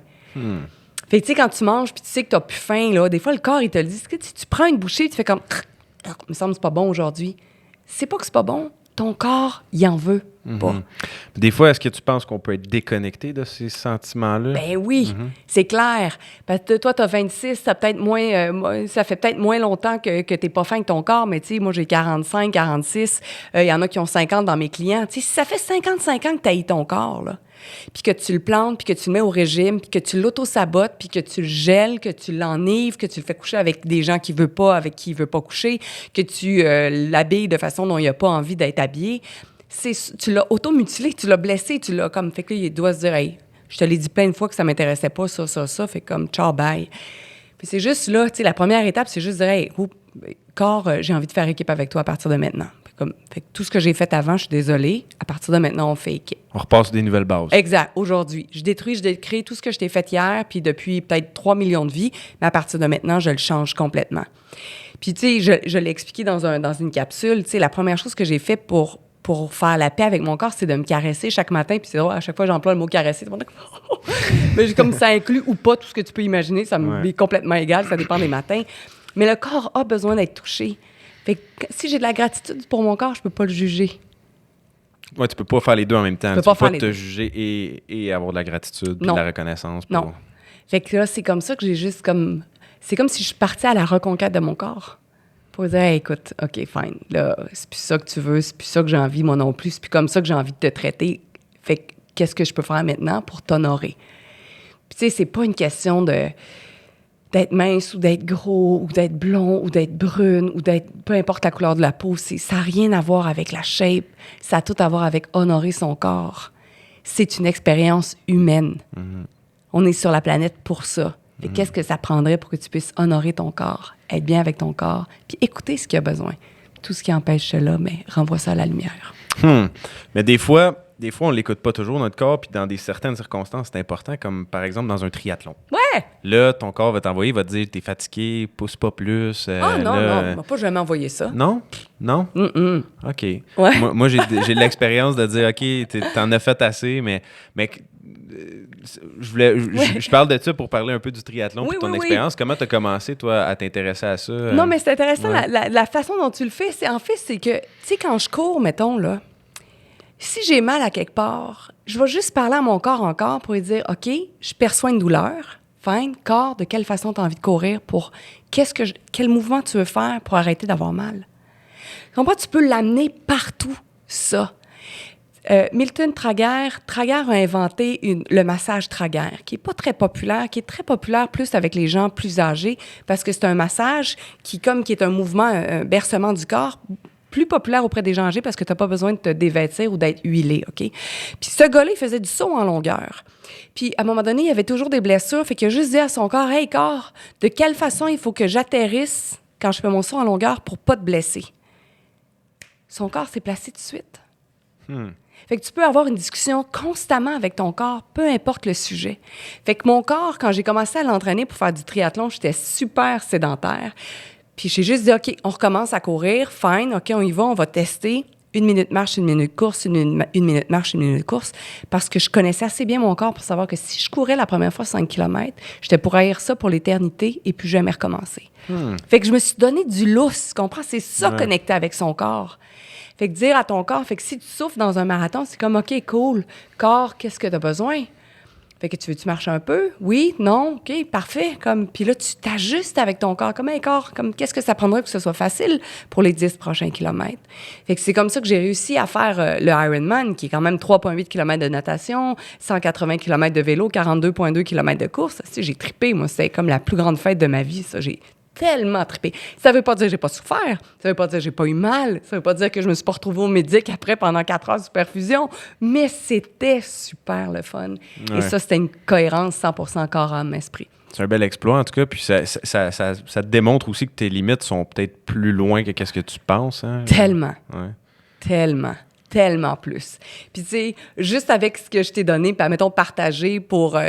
Fait que, tu sais, quand tu manges, puis tu sais que tu n'as plus faim, là, des fois, le corps, il te le dit. Que tu prends une bouchée, tu fais comme, il me semble que c'est pas bon aujourd'hui. C'est pas que c'est pas bon. Ton corps, il en veut pas. Des fois, est-ce que tu penses qu'on peut être déconnecté de ces sentiments-là? Ben oui, c'est clair. Parce que toi, t'as 26, ça fait peut-être moins longtemps que t'es pas fin avec ton corps, mais tu sais, moi, j'ai 45, 46. Il y en a qui ont 50 dans mes clients. Tu sais, si ça fait 55 ans que t'haïs ton corps, là, puis que tu le plantes, puis que tu le mets au régime, puis que tu l'auto-sabotes, puis que tu le gèles, que tu l'enivres, que tu le fais coucher avec des gens qui il veut pas coucher, que tu l'habilles de façon dont il a pas envie d'être habillé, tu l'as auto-mutilé, tu l'as blessé, tu l'as comme... Fait que là, il doit se dire, hey, je te l'ai dit plein de fois que ça m'intéressait pas, ça, fait comme, ciao, bye. Puis c'est juste là, tu sais, la première étape, c'est juste de dire, hey, corps, j'ai envie de faire équipe avec toi à partir de maintenant. Fait que tout ce que j'ai fait avant, je suis désolée. À partir de maintenant, on fait équipe. On repasse des nouvelles bases. Exact. Aujourd'hui, je décris tout ce que je t'ai fait hier, puis depuis peut-être 3 millions de vies, mais à partir de maintenant, je le change complètement. Puis, tu sais, je l'ai expliqué dans une capsule. Tu sais, la première chose que j'ai fait pour faire la paix avec mon corps, c'est de me caresser chaque matin. Puis c'est drôle, à chaque fois, j'emploie le mot caresser. Mais comme ça inclut ou pas tout ce que tu peux imaginer, ça me est complètement égal, ça dépend des matins. Mais le corps a besoin d'être touché. Fait que si j'ai de la gratitude pour mon corps, je peux pas le juger. Ouais, tu peux pas faire les deux en même temps. Tu peux pas te juger et avoir de la gratitude et de la reconnaissance. Non. Fait que là, c'est comme ça que j'ai juste comme... C'est comme si je partais à la reconquête de mon corps. Pour dire, hey, écoute, OK, fine. Là, c'est plus ça que tu veux, c'est plus ça que j'ai envie, moi non plus. C'est plus comme ça que j'ai envie de te traiter. Fait que qu'est-ce que je peux faire maintenant pour t'honorer? Puis tu sais, c'est pas une question d'être mince ou d'être gros ou d'être blond ou d'être brune ou d'être... Peu importe la couleur de la peau, ça n'a rien à voir avec la shape. Ça a tout à voir avec honorer son corps. C'est une expérience humaine. On est sur la planète pour ça. Et qu'est-ce que ça prendrait pour que tu puisses honorer ton corps, être bien avec ton corps, puis écouter ce qu'il a besoin. Tout ce qui empêche cela, mais renvoie ça à la lumière. Mais des fois, on ne l'écoute pas toujours, notre corps, puis dans certaines circonstances, c'est important, comme par exemple dans un triathlon. Ouais! Là, ton corps va t'envoyer, va te dire, t'es fatigué, pousse pas plus. Non, il m'a pas jamais envoyé ça. Non? Non? OK. Ouais. Moi j'ai de l'expérience de dire, OK, t'en as fait assez, mais je parle de ça pour parler un peu du triathlon et ton expérience. Comment tu as commencé, toi, à t'intéresser à ça? Non, mais c'est intéressant. La façon dont tu le fais, c'est que, tu sais, quand je cours, mettons, là, si j'ai mal à quelque part, je vais juste parler à mon corps encore pour lui dire, OK, je perçois une douleur. Fine. Corps, de quelle façon tu as envie de courir pour... Quel mouvement tu veux faire pour arrêter d'avoir mal? Tu comprends? Tu peux l'amener partout, ça. Milton Trager a inventé le massage Trager, qui est pas très populaire, qui est très populaire plus avec les gens plus âgés, parce que c'est un massage qui est un mouvement, un bercement du corps, plus populaire auprès des gens âgés parce que tu n'as pas besoin de te dévêtir ou d'être huilé, OK? Puis ce gars-là, il faisait du saut en longueur. Puis à un moment donné, il y avait toujours des blessures, fait qu'il a juste dit à son corps, « Hey, corps, de quelle façon il faut que j'atterrisse quand je fais mon saut en longueur pour pas te blesser? » Son corps s'est placé tout de suite. Fait que tu peux avoir une discussion constamment avec ton corps, peu importe le sujet. Fait que mon corps, quand j'ai commencé à l'entraîner pour faire du triathlon, j'étais super sédentaire. Puis j'ai juste dit, OK, on recommence à courir, fine, OK, on y va, on va tester. 1 minute marche, 1 minute course, 1 minute marche, 1 minute course, parce que je connaissais assez bien mon corps pour savoir que si je courais la première fois 5 km, j'étais pour haïr ça pour l'éternité et puis jamais recommencer. Fait que je me suis donné du lousse, tu comprends? C'est ça, connecter avec son corps. Fait que dire à ton corps, fait que si tu souffres dans un marathon, c'est comme, OK, cool, corps, qu'est-ce que tu as besoin? Fait que tu veux-tu marcher un peu? Oui, non, OK, parfait. Puis là, tu t'ajustes avec ton corps. Comme un corps, qu'est-ce que ça prendrait pour que ce soit facile pour les 10 prochains kilomètres? Fait que c'est comme ça que j'ai réussi à faire le Ironman, qui est quand même 3,8 km de natation, 180 km de vélo, 42,2 km de course. J'ai trippé, moi. C'était comme la plus grande fête de ma vie, ça. J'ai tellement trippé. Ça veut pas dire que j'ai pas souffert. Ça veut pas dire que j'ai pas eu mal. Ça veut pas dire que je me suis pas retrouvée au médic après pendant 4 heures de superfusion. Mais c'était super le fun. Et ça, c'était une cohérence 100% corps, âme, esprit. C'est un bel exploit, en tout cas. Puis ça te démontre aussi que tes limites sont peut-être plus loin que qu'est-ce que tu penses. Hein? Tellement. Ouais. Tellement. tellement plus. Puis tu sais, juste avec ce que je t'ai donné, puis mettons partager pour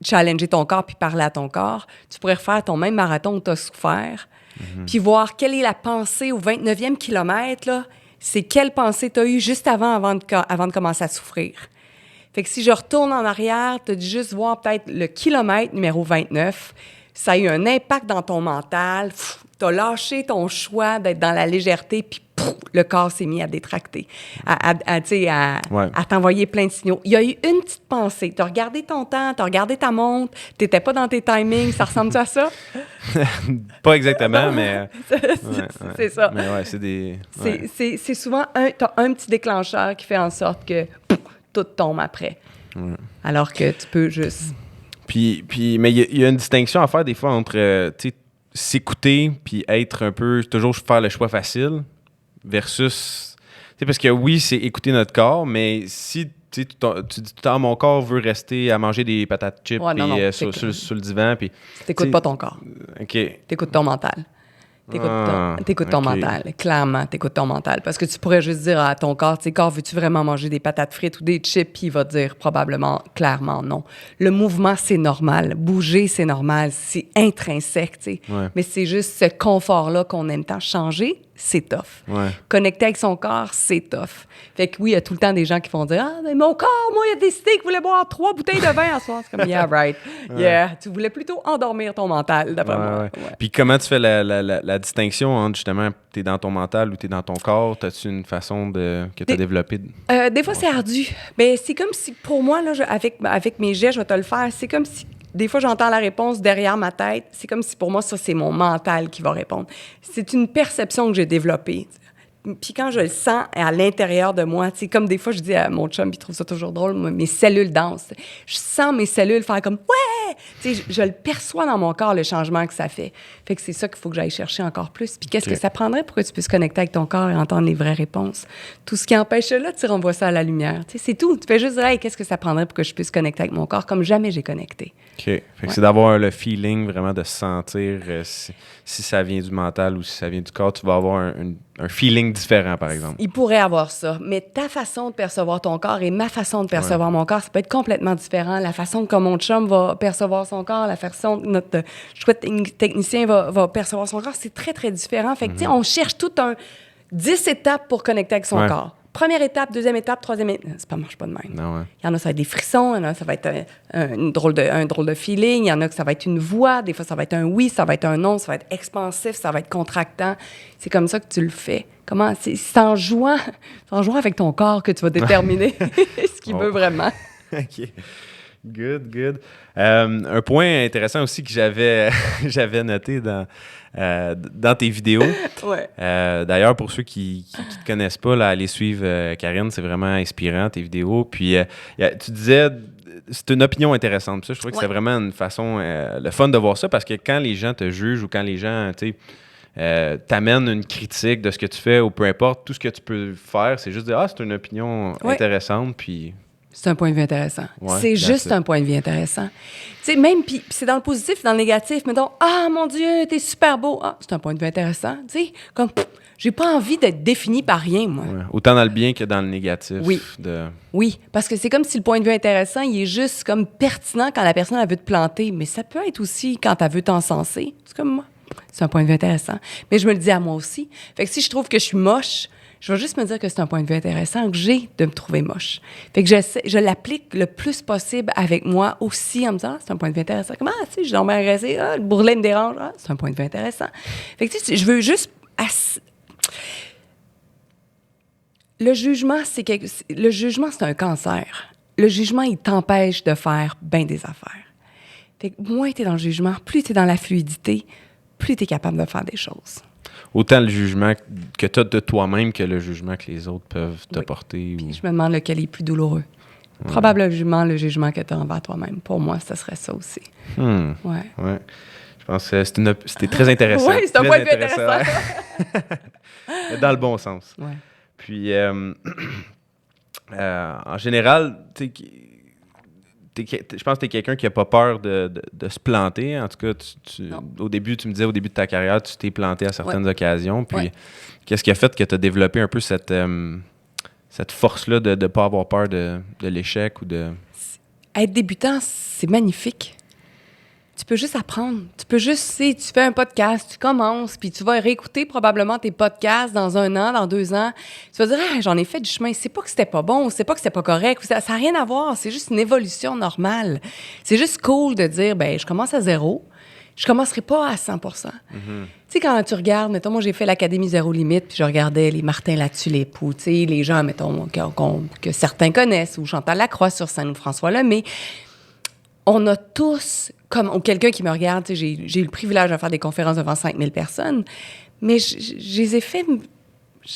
challenger ton corps puis parler à ton corps, tu pourrais refaire ton même marathon où tu as souffert, puis voir quelle est la pensée au 29e kilomètre, là, c'est quelle pensée tu as eue juste avant de commencer à souffrir. Fait que si je retourne en arrière, tu as dû juste voir peut-être le kilomètre numéro 29, ça a eu un impact dans ton mental, tu as lâché ton choix d'être dans la légèreté, puis le corps s'est mis à détracter, à t'envoyer plein de signaux. Il y a eu une petite pensée. Tu as regardé ton temps, tu as regardé ta montre, tu n'étais pas dans tes timings. Ça ressemble-tu à ça? Pas exactement, mais... c'est ça. Mais ouais, c'est des... Ouais. C'est souvent t'as un petit déclencheur qui fait en sorte que tout tombe après. Ouais. Alors que tu peux juste... Puis mais il y a une distinction à faire des fois entre s'écouter puis être un peu... Toujours faire le choix facile versus... Parce que oui, c'est écouter notre corps, mais si tu dis tout le temps, mon corps veut rester à manger des patates chips sur le divan. Puis t'écoutes pas ton corps. OK. T'écoutes ton mental. T'écoutes ton mental, clairement, t'écoutes ton mental. Parce que tu pourrais juste dire à ton corps, corps, veux-tu vraiment manger des patates frites ou des chips? Puis il va te dire probablement, clairement, non. Le mouvement, c'est normal. Bouger, c'est normal. C'est intrinsèque, tu sais. Ouais. Mais c'est juste ce confort-là qu'on aime tant changer. C'est tough. Ouais. Connecter avec son corps, c'est tough. Fait que oui, il y a tout le temps des gens qui vont dire « Ah, mais mon corps, moi, il a décidé qu'il voulait boire 3 bouteilles de vin à soir. » C'est comme « Yeah, right. Yeah. » Tu voulais plutôt endormir ton mental, d'après moi. Ouais. Puis comment tu fais la distinction entre, justement, t'es dans ton mental ou t'es dans ton corps? T'as-tu une façon que t'as développée? Des fois, c'est ardu. Ben, c'est comme si, pour moi, là, avec mes gestes, je vais te le faire, c'est comme si... Des fois, j'entends la réponse derrière ma tête. C'est comme si, pour moi, ça, c'est mon mental qui va répondre. C'est une perception que j'ai développée. Puis quand je le sens à l'intérieur de moi, tu sais, comme des fois, je dis à mon chum, puis il trouve ça toujours drôle, mes cellules dansent. Je sens mes cellules faire comme « Ouais! » Tu sais, je le perçois dans mon corps, le changement que ça fait. Fait que c'est ça qu'il faut que j'aille chercher encore plus. Puis qu'est-ce que ça prendrait pour que tu puisses connecter avec ton corps et entendre les vraies réponses? Tout ce qui empêche là, tu renvoies ça à la lumière. Tu sais, c'est tout. Tu fais juste dire « Hey, qu'est-ce que ça prendrait pour que je puisse connecter avec mon corps comme jamais j'ai connecté? » OK. Fait que c'est d'avoir le feeling, vraiment, de sentir si ça vient du mental ou si ça vient du corps. Tu vas avoir un feeling différent, par exemple. Il pourrait avoir ça, mais ta façon de percevoir ton corps et ma façon de percevoir mon corps, ça peut être complètement différent. La façon que mon chum va percevoir son corps, la façon que notre chouette technicien va percevoir son corps, c'est très, très différent. Fait que, tu sais, on cherche tout 10 étapes pour connecter avec son corps. Première étape, deuxième étape, troisième étape. Ça ne marche pas de même. Non, ouais. Il y en a, ça va être des frissons. Il y en a, ça va être un drôle de feeling. Il y en a que ça va être une voix. Des fois, ça va être un oui, ça va être un non. Ça va être expansif, ça va être contractant. C'est comme ça que tu le fais. Comment? C'est en jouant avec ton corps que tu vas déterminer ce qu'il veut vraiment. OK. Good. Un point intéressant aussi que j'avais noté dans tes vidéos. Ouais. D'ailleurs, pour ceux qui ne te connaissent pas, là, allez suivre Karine, c'est vraiment inspirant, tes vidéos. Puis, tu disais, c'est une opinion intéressante. Puis ça, je trouvais que c'est vraiment une façon, le fun de voir ça, parce que quand les gens te jugent ou quand les gens, t'amènent une critique de ce que tu fais ou peu importe, tout ce que tu peux faire, c'est juste dire, c'est une opinion intéressante, puis... C'est un point de vue intéressant. C'est juste un point de vue intéressant. Tu sais, même, puis c'est dans le positif, dans le négatif, mettons, mon Dieu, t'es super beau. C'est un point de vue intéressant. Tu sais, comme, j'ai pas envie d'être défini par rien, moi. Ouais. Autant dans le bien que dans le négatif. Oui, parce que c'est comme si le point de vue intéressant, il est juste comme pertinent quand la personne, elle veut te planter, mais ça peut être aussi quand elle veut t'encenser. C'est comme moi. C'est un point de vue intéressant. Mais je me le dis à moi aussi. Fait que si je trouve que je suis moche, je vais juste me dire que c'est un point de vue intéressant que j'ai de me trouver moche. Fait que je l'applique le plus possible avec moi aussi en me disant, c'est un point de vue intéressant. Comment, tu sais, je dormais agressé, le bourrelet me dérange, c'est un point de vue intéressant. Fait que tu sais, je veux juste... Le jugement, c'est un cancer. Le jugement, il t'empêche de faire bien des affaires. Fait que moins tu es dans le jugement, plus tu es dans la fluidité, plus tu es capable de faire des choses. Autant le jugement que tu as de toi-même que le jugement que les autres peuvent te porter. Puis je me demande lequel est plus douloureux. Ouais. Probablement le jugement que tu as envers toi-même. Pour moi, ce serait ça aussi. Ouais. Je pense que c'était très intéressant. Oui, c'est un point de vue intéressant. Dans le bon sens. Ouais. Puis, en général, je pense que tu es quelqu'un qui n'a pas peur de se planter. En tout cas, au début, tu me disais, au début de ta carrière, tu t'es planté à certaines occasions. Puis, qu'est-ce qui a fait que tu as développé un peu cette cette force-là de ne pas avoir peur de l'échec ou de... Être débutant, c'est magnifique. Tu peux juste apprendre. Tu peux juste, tu fais un podcast, tu commences, puis tu vas réécouter probablement tes podcasts dans 1 an, dans 2 ans. Tu vas dire, ah, j'en ai fait du chemin. C'est pas que c'était pas bon, c'est pas que c'était pas correct. Ça n'a rien à voir. C'est juste une évolution normale. C'est juste cool de dire, ben je commence à 0. Je commencerai pas à 100 Tu sais, quand tu regardes, mettons, moi, j'ai fait l'Académie Zéro Limite, puis je regardais les Martin Latulippe, ou, tu sais, les gens, mettons, que certains connaissent, ou Chantal Lacroix sur scène, ou François Lemay. On a tous, ou quelqu'un qui me regarde, tu sais, j'ai eu le privilège de faire des conférences devant 5000 personnes, mais je les ai fait...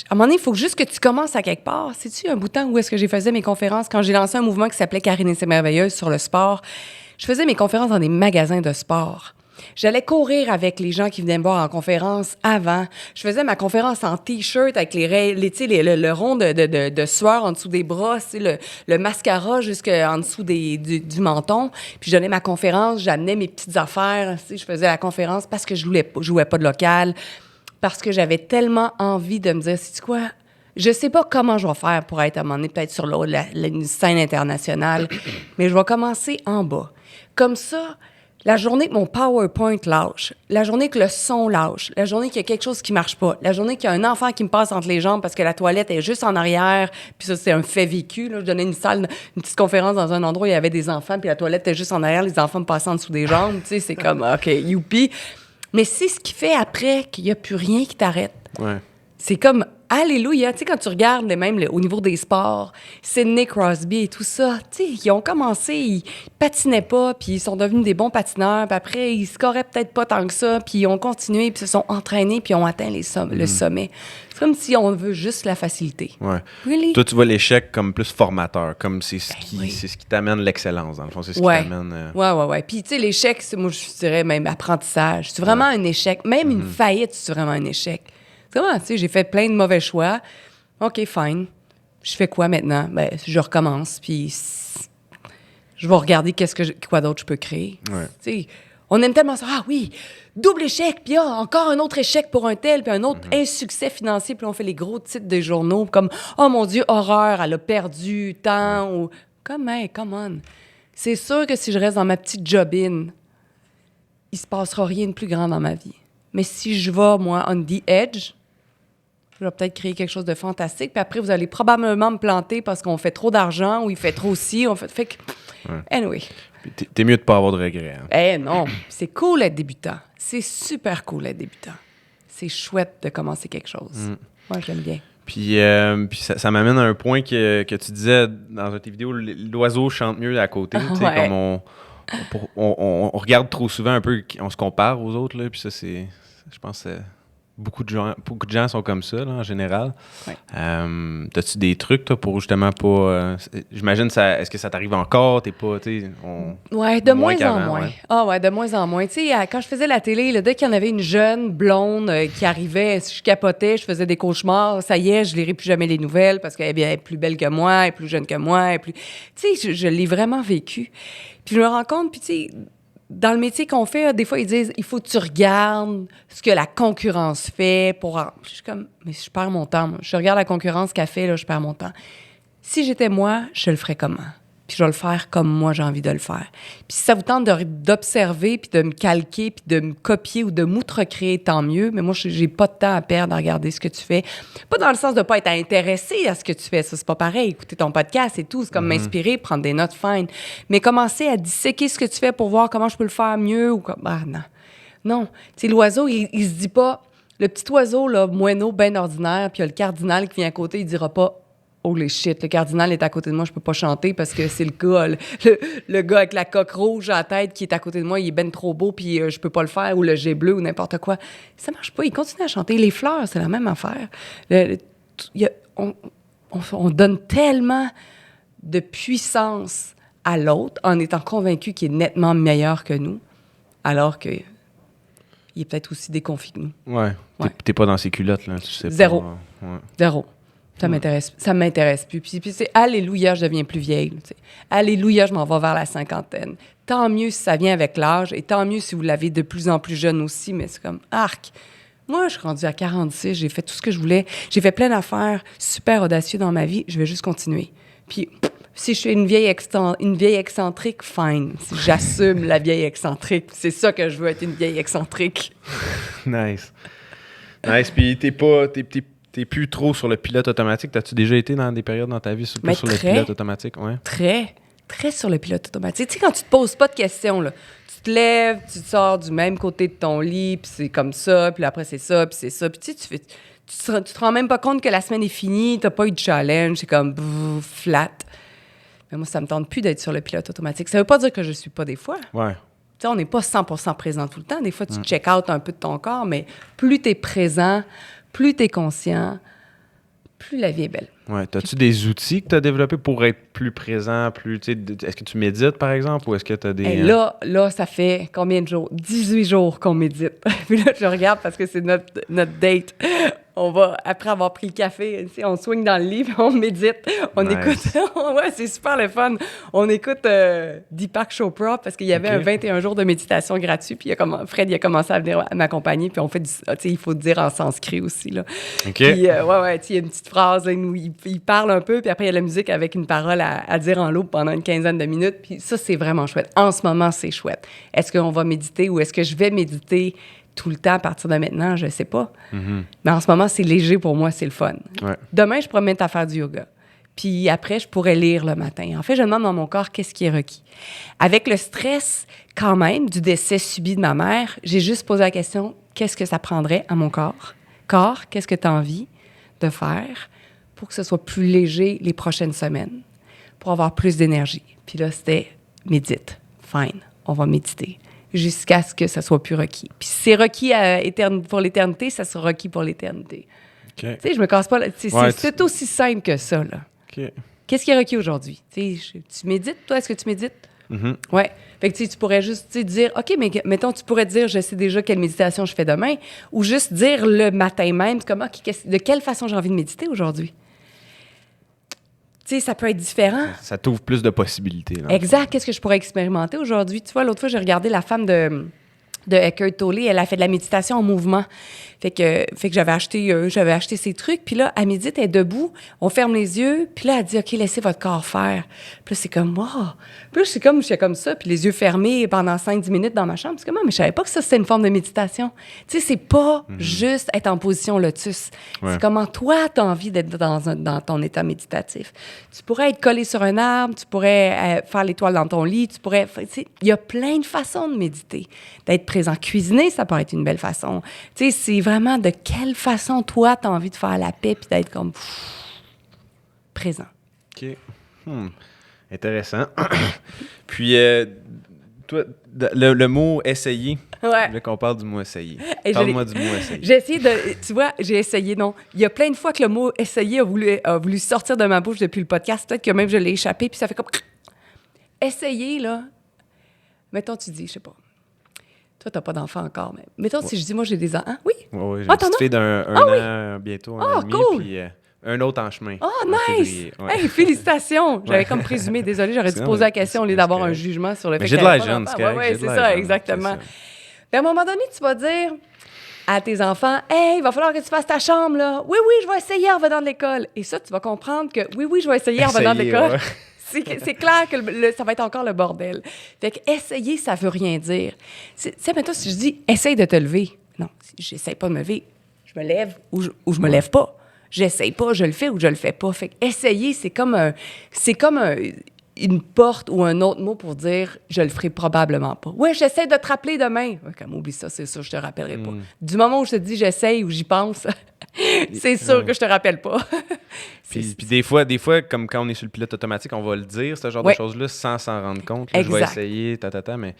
À un moment donné, il faut juste que tu commences à quelque part. Sais-tu un bout de temps où est-ce que j'ai faisais mes conférences? Quand j'ai lancé un mouvement qui s'appelait Karine et ses merveilleuses sur le sport, je faisais mes conférences dans des magasins de sport. J'allais courir avec les gens qui venaient me voir en conférence avant. Je faisais ma conférence en T-shirt avec le rond de sueur en dessous des bras, le mascara jusqu'en dessous du menton. Puis je donnais ma conférence, j'amenais mes petites affaires. Je faisais la conférence parce que je jouais pas de local, parce que j'avais tellement envie de me dire, sais-tu quoi? Je sais pas comment je vais faire pour être à un moment donné peut-être sur une scène internationale, mais je vais commencer en bas. Comme ça... La journée que mon PowerPoint lâche, la journée que le son lâche, la journée qu'il y a quelque chose qui marche pas, la journée qu'il y a un enfant qui me passe entre les jambes parce que la toilette est juste en arrière, puis ça, c'est un fait vécu. Là. Je donnais une petite conférence dans un endroit où il y avait des enfants, puis la toilette était juste en arrière, les enfants me passaient en dessous des jambes. Tu sais, c'est comme, OK, youpi. Mais c'est ce qui fait après qu'il n'y a plus rien qui t'arrête. Ouais. C'est comme, alléluia. Tu sais, quand tu regardes même au niveau des sports, Sidney Crosby et tout ça, tu sais, ils ont commencé, ils patinaient pas, puis ils sont devenus des bons patineurs, puis après, ils scoraient peut-être pas tant que ça, puis ils ont continué, puis se sont entraînés, puis ils ont atteint le sommet. C'est comme si on veut juste la facilité. Ouais. Really? Toi, tu vois l'échec comme plus formateur, comme c'est ce qui t'amène l'excellence, dans le fond. C'est ce qui t'amène... Ouais. Puis, tu sais, l'échec, moi, je dirais même apprentissage. C'est vraiment un échec. Même une faillite, c'est vraiment un échec. C'est vraiment, tu sais, j'ai fait plein de mauvais choix. OK, fine. Je fais quoi maintenant? Ben, je recommence, puis je vais regarder quoi d'autre je peux créer. Ouais. Tu sais, on aime tellement ça. Ah oui, double échec, puis encore un autre échec pour un tel, puis un autre insuccès financier, puis on fait les gros titres des journaux comme « Oh mon Dieu, horreur, elle a perdu tant. » ou « Come on. » C'est sûr que si je reste dans ma petite job-in, il se passera rien de plus grand dans ma vie. Mais si je vais, moi, on the edge, je vais peut-être créer quelque chose de fantastique. Puis après, vous allez probablement me planter parce qu'on fait trop d'argent ou il fait trop ci. Fait que... Anyway. T'es mieux de pas avoir de regrets. Hein? Non. C'est cool d'être débutant. C'est super cool d'être débutant. C'est chouette de commencer quelque chose. Moi, j'aime bien. Puis ça m'amène à un point que tu disais dans une de tes vidéos, l'oiseau chante mieux à côté. Tu sais, comme on regarde trop souvent un peu, on se compare aux autres, là, puis ça, c'est... Je pense que beaucoup de gens sont comme ça, là, en général. Ouais. T'as-tu des trucs, toi, pour justement pas... j'imagine, est-ce que ça t'arrive encore? T'es pas, tu sais... Ouais, de moins en moins. Ouais. Ah ouais, de moins en moins. Tu sais, quand je faisais la télé, là, dès qu'il y en avait une jeune blonde qui arrivait, je capotais, je faisais des cauchemars. Ça y est, je lirai plus jamais les nouvelles parce qu'elle est plus belle que moi, elle est plus jeune que moi. Tu sais, je l'ai vraiment vécu. Puis je me rends compte, puis tu sais... Dans le métier qu'on fait, des fois, ils disent il faut que tu regardes ce que la concurrence fait pour... Je suis comme, mais je perds mon temps. Moi. Je regarde la concurrence qu'elle fait, là, je perds mon temps. Si j'étais moi, je le ferais comment? Puis je vais le faire comme moi, j'ai envie de le faire. Puis si ça vous tente d'observer, puis de me calquer, puis de me copier ou de m'outrecréer, tant mieux. Mais moi, j'ai pas de temps à perdre à regarder ce que tu fais. Pas dans le sens de pas être intéressé à ce que tu fais. Ça, c'est pas pareil. Écouter ton podcast et tout, c'est comme m'inspirer, prendre des notes fines. Mais commencer à disséquer ce que tu fais pour voir comment je peux le faire mieux ou comme... Ah, non. Non. Tu sais, l'oiseau, il se dit pas... Le petit oiseau, là, moineau, ben ordinaire, puis il y a le cardinal qui vient à côté, il dira pas... Holy shit, le cardinal est à côté de moi, je peux pas chanter parce que c'est le gars, le gars avec la coque rouge à la tête qui est à côté de moi, il est ben trop beau puis je peux pas le faire, ou le jet bleu ou n'importe quoi. Ça marche pas, il continue à chanter. Les fleurs, c'est la même affaire. On donne tellement de puissance à l'autre en étant convaincu qu'il est nettement meilleur que nous, alors que il est peut-être aussi déconfit que nous. Ouais. T'es pas dans ses culottes, là, tu sais. Zéro. Pas. Ouais. Zéro. Ça m'intéresse plus. Puis c'est alléluia, je deviens plus vieille. T'sais. Alléluia, je m'en vais vers la cinquantaine. Tant mieux si ça vient avec l'âge, et tant mieux si vous l'avez de plus en plus jeune aussi, mais c'est comme arc. Moi, je suis rendue à 46, j'ai fait tout ce que je voulais. J'ai fait plein d'affaires super audacieuses dans ma vie. Je vais juste continuer. Puis, si je suis une vieille excentrique, fine. Si j'assume la vieille excentrique, c'est ça que je veux, être une vieille excentrique. Nice. Nice. Puis t'es plus trop sur le pilote automatique. T'as-tu déjà été dans des périodes dans ta vie sur le pilote automatique? Ouais. Très sur le pilote automatique. Tu sais, quand tu te poses pas de questions, là, tu te lèves, tu te sors du même côté de ton lit, puis c'est comme ça, puis après c'est ça, puis c'est ça. Puis tu sais, tu te rends même pas compte que la semaine est finie, t'as pas eu de challenge, c'est comme flat. Mais moi, ça me tente plus d'être sur le pilote automatique. Ça veut pas dire que je suis pas des fois. Ouais. Tu sais, on n'est pas 100% présent tout le temps. Des fois, tu check out un peu de ton corps, mais plus tu es présent, plus tu es conscient, plus la vie est belle. Ouais. T'as-tu des outils que tu as développés pour être plus présent, est-ce que tu médites, par exemple, ou est-ce que tu as des... Et là, ça fait combien de jours? 18 jours qu'on médite. Puis là, je regarde parce que c'est notre date. On va, après avoir pris le café, on swing dans le lit, puis on médite. On écoute. Ouais, c'est super le fun. On écoute Deepak Chopra parce qu'il y avait un 21 jours de méditation gratuit. Puis Fred, il a commencé à venir m'accompagner. Puis on fait il faut dire en sanskrit aussi. Là. OK. Puis, il y a une petite phrase là, où il parle un peu. Puis après, il y a la musique avec une parole à dire en loop pendant une quinzaine de minutes. Puis ça, c'est vraiment chouette. En ce moment, c'est chouette. Est-ce qu'on va méditer ou est-ce que je vais méditer tout le temps à partir de maintenant, je sais pas. Mm-hmm. Mais en ce moment, c'est léger pour moi, c'est le fun. Ouais. Demain, je pourrais me mettre à faire du yoga. Puis après, je pourrais lire le matin. En fait, je demande dans mon corps qu'est-ce qui est requis. Avec le stress, quand même, du décès subi de ma mère, j'ai juste posé la question, qu'est-ce que ça prendrait à mon corps? Corps, qu'est-ce que tu as envie de faire pour que ce soit plus léger les prochaines semaines, pour avoir plus d'énergie? Puis là, c'était médite. Fine, on va méditer. Jusqu'à ce que ça soit plus requis. Puis si c'est requis pour l'éternité, ça sera requis pour l'éternité. Okay. Tu sais, je me casse pas. C'est aussi simple que ça, là. Okay. Qu'est-ce qui est requis aujourd'hui? Tu médites, toi? Est-ce que tu médites? Mm-hmm. Ouais. Fait que tu pourrais juste dire, OK, mais mettons, tu pourrais dire, je sais déjà quelle méditation je fais demain, ou juste dire le matin même, comme, OK, de quelle façon j'ai envie de méditer aujourd'hui? Tu sais, ça peut être différent. Ça t'ouvre plus de possibilités. Là. Exact. Qu'est-ce que je pourrais expérimenter aujourd'hui? Tu vois, l'autre fois, j'ai regardé la femme de Eckhart Tolle. Elle a fait de la méditation en mouvement. Fait que j'avais acheté ses trucs. Puis là, elle médite, elle est debout. On ferme les yeux. Puis là, elle dit, OK, laissez votre corps faire. Puis là, c'est comme, wow. Puis là, je suis comme ça. Puis les yeux fermés pendant 5-10 minutes dans ma chambre. C'est comme, mais je savais pas que ça, c'était une forme de méditation. Tu sais, c'est pas juste être en position lotus. Ouais. C'est comment toi, tu as envie d'être dans ton état méditatif. Tu pourrais être collé sur un arbre. Tu pourrais faire l'étoile dans ton lit. Tu pourrais... Il y a plein de façons de méditer. D'être présent. Cuisiner, ça peut être une belle façon. Tu sais, c'est vraiment de quelle façon, toi, tu as envie de faire la paix puis d'être comme présent. OK. Intéressant. Puis, toi, le mot « essayer », ouais. Je voulais qu'on parle du mot « essayer ». Parle-moi du mot « essayer ». J'ai essayé tu vois, j'ai essayé, non. Il y a plein de fois que le mot « essayer » a voulu sortir de ma bouche depuis le podcast. Peut-être que même je l'ai échappé, puis ça fait comme... Essayer, là. Mettons, tu dis, je sais pas. Toi, t'as pas d'enfant encore, mais mettons, si je dis, moi, j'ai des enfants. Oui? Oui, j'ai une petite fille d'un an, bientôt un an et demi, cool. Puis un autre en chemin. Oh, nice! Ouais. Hey, félicitations! J'avais comme présumé, désolée, j'aurais dû poser la question au lieu d'avoir un jugement sur le fait que j'ai de l'air jeune, c'est correct. Oui, c'est ça, exactement. Puis à un moment donné, tu vas dire à tes enfants, « Hey, il va falloir que tu fasses ta chambre, là. Oui, je vais essayer en revenant de l'école. » Et ça, tu vas comprendre que oui, je vais essayer en revenant de l'école. Ouais. C'est clair que ça va être encore le bordel. Fait que essayer, ça veut rien dire. Tu sais, maintenant, si je dis « essaye de te lever », non, j'essaye pas de me lever. Je me lève ou je me lève pas. J'essaye pas, je le fais ou je le fais pas. Fait que essayer, c'est comme une porte ou un autre mot pour dire « je le ferai probablement pas ». Oui, j'essaie de te rappeler demain. Comme oublie ça, c'est sûr, je te rappellerai pas. Du moment où je te dis « j'essaye » ou « j'y pense », c'est sûr que je te rappelle pas. Puis des fois, comme quand on est sur le pilote automatique, on va le dire, ce genre de choses-là, sans s'en rendre compte. Là, je vais essayer, mais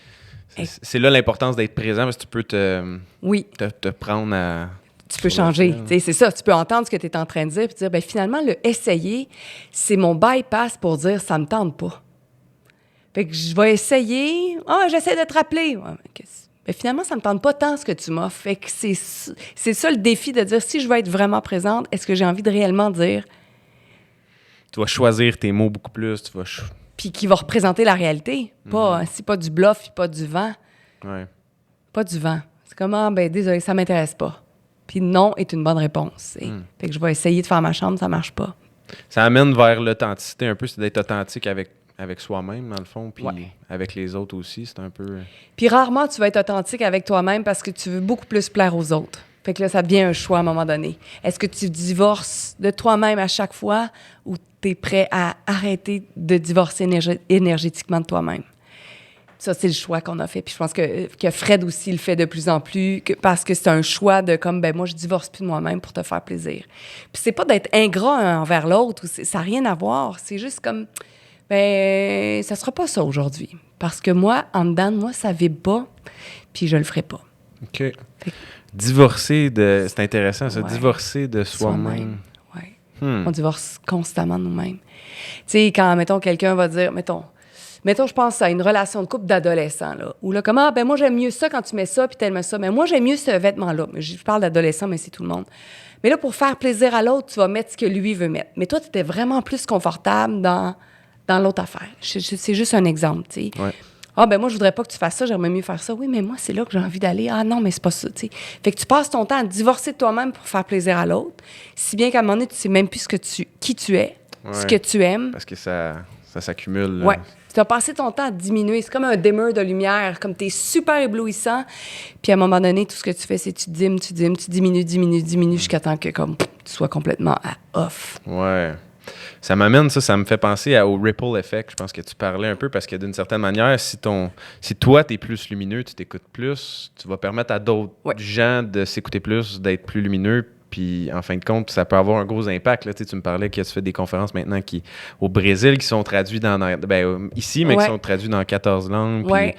c'est là l'importance d'être présent, parce que tu peux te prendre à... Tu peux changer. C'est ça. Tu peux entendre ce que tu es en train de dire puis dire, finalement, le essayer, c'est mon bypass pour dire, ça me tente pas. Fait que je vais essayer. J'essaie de te rappeler. Ouais, finalement, ça me tente pas tant ce que tu m'offres. Fait que c'est ça le défi de dire, si je veux être vraiment présente, est-ce que j'ai envie de réellement dire... Tu vas choisir tes mots beaucoup plus. Puis qui va représenter la réalité. C'est pas du bluff, pas du vent. Ouais. Pas du vent. C'est comme, désolé, ça m'intéresse pas. Puis non est une bonne réponse. Fait que je vais essayer de faire ma chambre, ça marche pas. Ça amène vers l'authenticité un peu, c'est d'être authentique avec soi-même, dans le fond, puis Ouais. avec les autres aussi, c'est un peu... Puis rarement, tu vas être authentique avec toi-même parce que tu veux beaucoup plus plaire aux autres. Fait que là, ça devient un choix à un moment donné. Est-ce que tu divorces de toi-même à chaque fois ou tu es prêt à arrêter de divorcer énergétiquement de toi-même? Ça, c'est le choix qu'on a fait. Puis je pense que Fred aussi le fait de plus en plus parce que c'est un choix de comme, ben moi, je divorce plus de moi-même pour te faire plaisir. Puis c'est pas d'être ingrat un envers l'autre. Ça n'a rien à voir. C'est juste comme, ben ça sera pas ça aujourd'hui. Parce que moi, en dedans de moi, ça vibre pas, puis je le ferai pas. OK. Divorcer de... C'est intéressant, ça. Ouais. Divorcer de soi-même. Ouais. Hmm. On divorce constamment de nous-mêmes. Tu sais, quand, mettons, quelqu'un va dire, mettons, je pense à une relation de couple d'adolescents, là, où là, comment, ben moi, j'aime mieux ça quand tu mets ça, puis t'aimes ça. Mais moi, j'aime mieux ce vêtement-là. Je parle d'adolescents, mais c'est tout le monde. Mais là, pour faire plaisir à l'autre, tu vas mettre ce que lui veut mettre. Mais toi, tu étais vraiment plus confortable dans l'autre affaire. C'est juste un exemple, tu sais. Ouais. Ah, ben moi, je voudrais pas que tu fasses ça, j'aimerais mieux faire ça. Oui, mais moi, c'est là que j'ai envie d'aller. Ah non, mais c'est pas ça, tu sais. Fait que tu passes ton temps à divorcer de toi-même pour faire plaisir à l'autre, si bien qu'à un moment donné, tu sais même plus qui tu es, ce que tu aimes. Parce que ça s'accumule. Ouais. Tu as passé ton temps à diminuer. C'est comme un dimmer de lumière, comme tu es super éblouissant. Puis à un moment donné, tout ce que tu fais, c'est tu dimmes, tu diminues jusqu'à temps que comme, tu sois complètement à off. Ouais. Ça m'amène, ça me fait penser au ripple effect. Je pense que tu parlais un peu parce que d'une certaine manière, si toi, tu es plus lumineux, tu t'écoutes plus, tu vas permettre à d'autres gens de s'écouter plus, d'être plus lumineux. Puis, en fin de compte, ça peut avoir un gros impact. Là. Tu me parlais que tu fais des conférences maintenant au Brésil qui sont traduites ici, mais qui sont traduites dans 14 langues. Puis,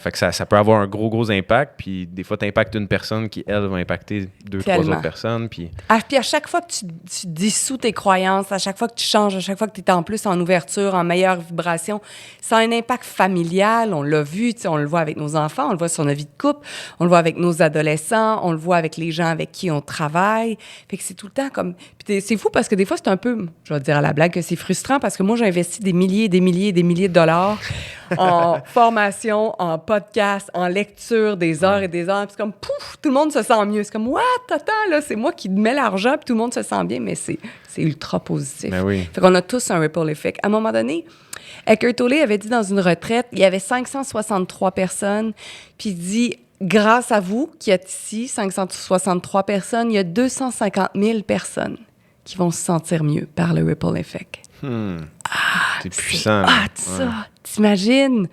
fait que ça peut avoir un gros impact. Puis, des fois, tu impactes une personne qui, elle, va impacter 2-3 autres personnes. Puis à chaque fois que tu dissous tes croyances, à chaque fois que tu changes, à chaque fois que tu es en plus en ouverture, en meilleure vibration, ça a un impact familial. On l'a vu, on le voit avec nos enfants, on le voit sur notre vie de couple, on le voit avec nos adolescents, on le voit avec les gens avec qui on travaille. Fait que c'est tout le temps comme... Puis c'est fou parce que des fois, c'est un peu, je vais dire à la blague que c'est frustrant parce que moi, j'ai investi des milliers et des milliers et des milliers de dollars en formation, en podcast, en lecture, des heures et des heures. Puis c'est comme, pouf, tout le monde se sent mieux. C'est comme, what, attends, là, c'est moi qui mets l'argent, puis tout le monde se sent bien, mais c'est ultra positif. Ben oui. Fait qu'on a tous un ripple effect. À un moment donné, Eckhart Tolle avait dit dans une retraite, il y avait 563 personnes, puis il dit, grâce à vous qui êtes ici, 563 personnes, il y a 250 000 personnes qui vont se sentir mieux par le ripple effect. c'est puissant. Ça, t'imagines?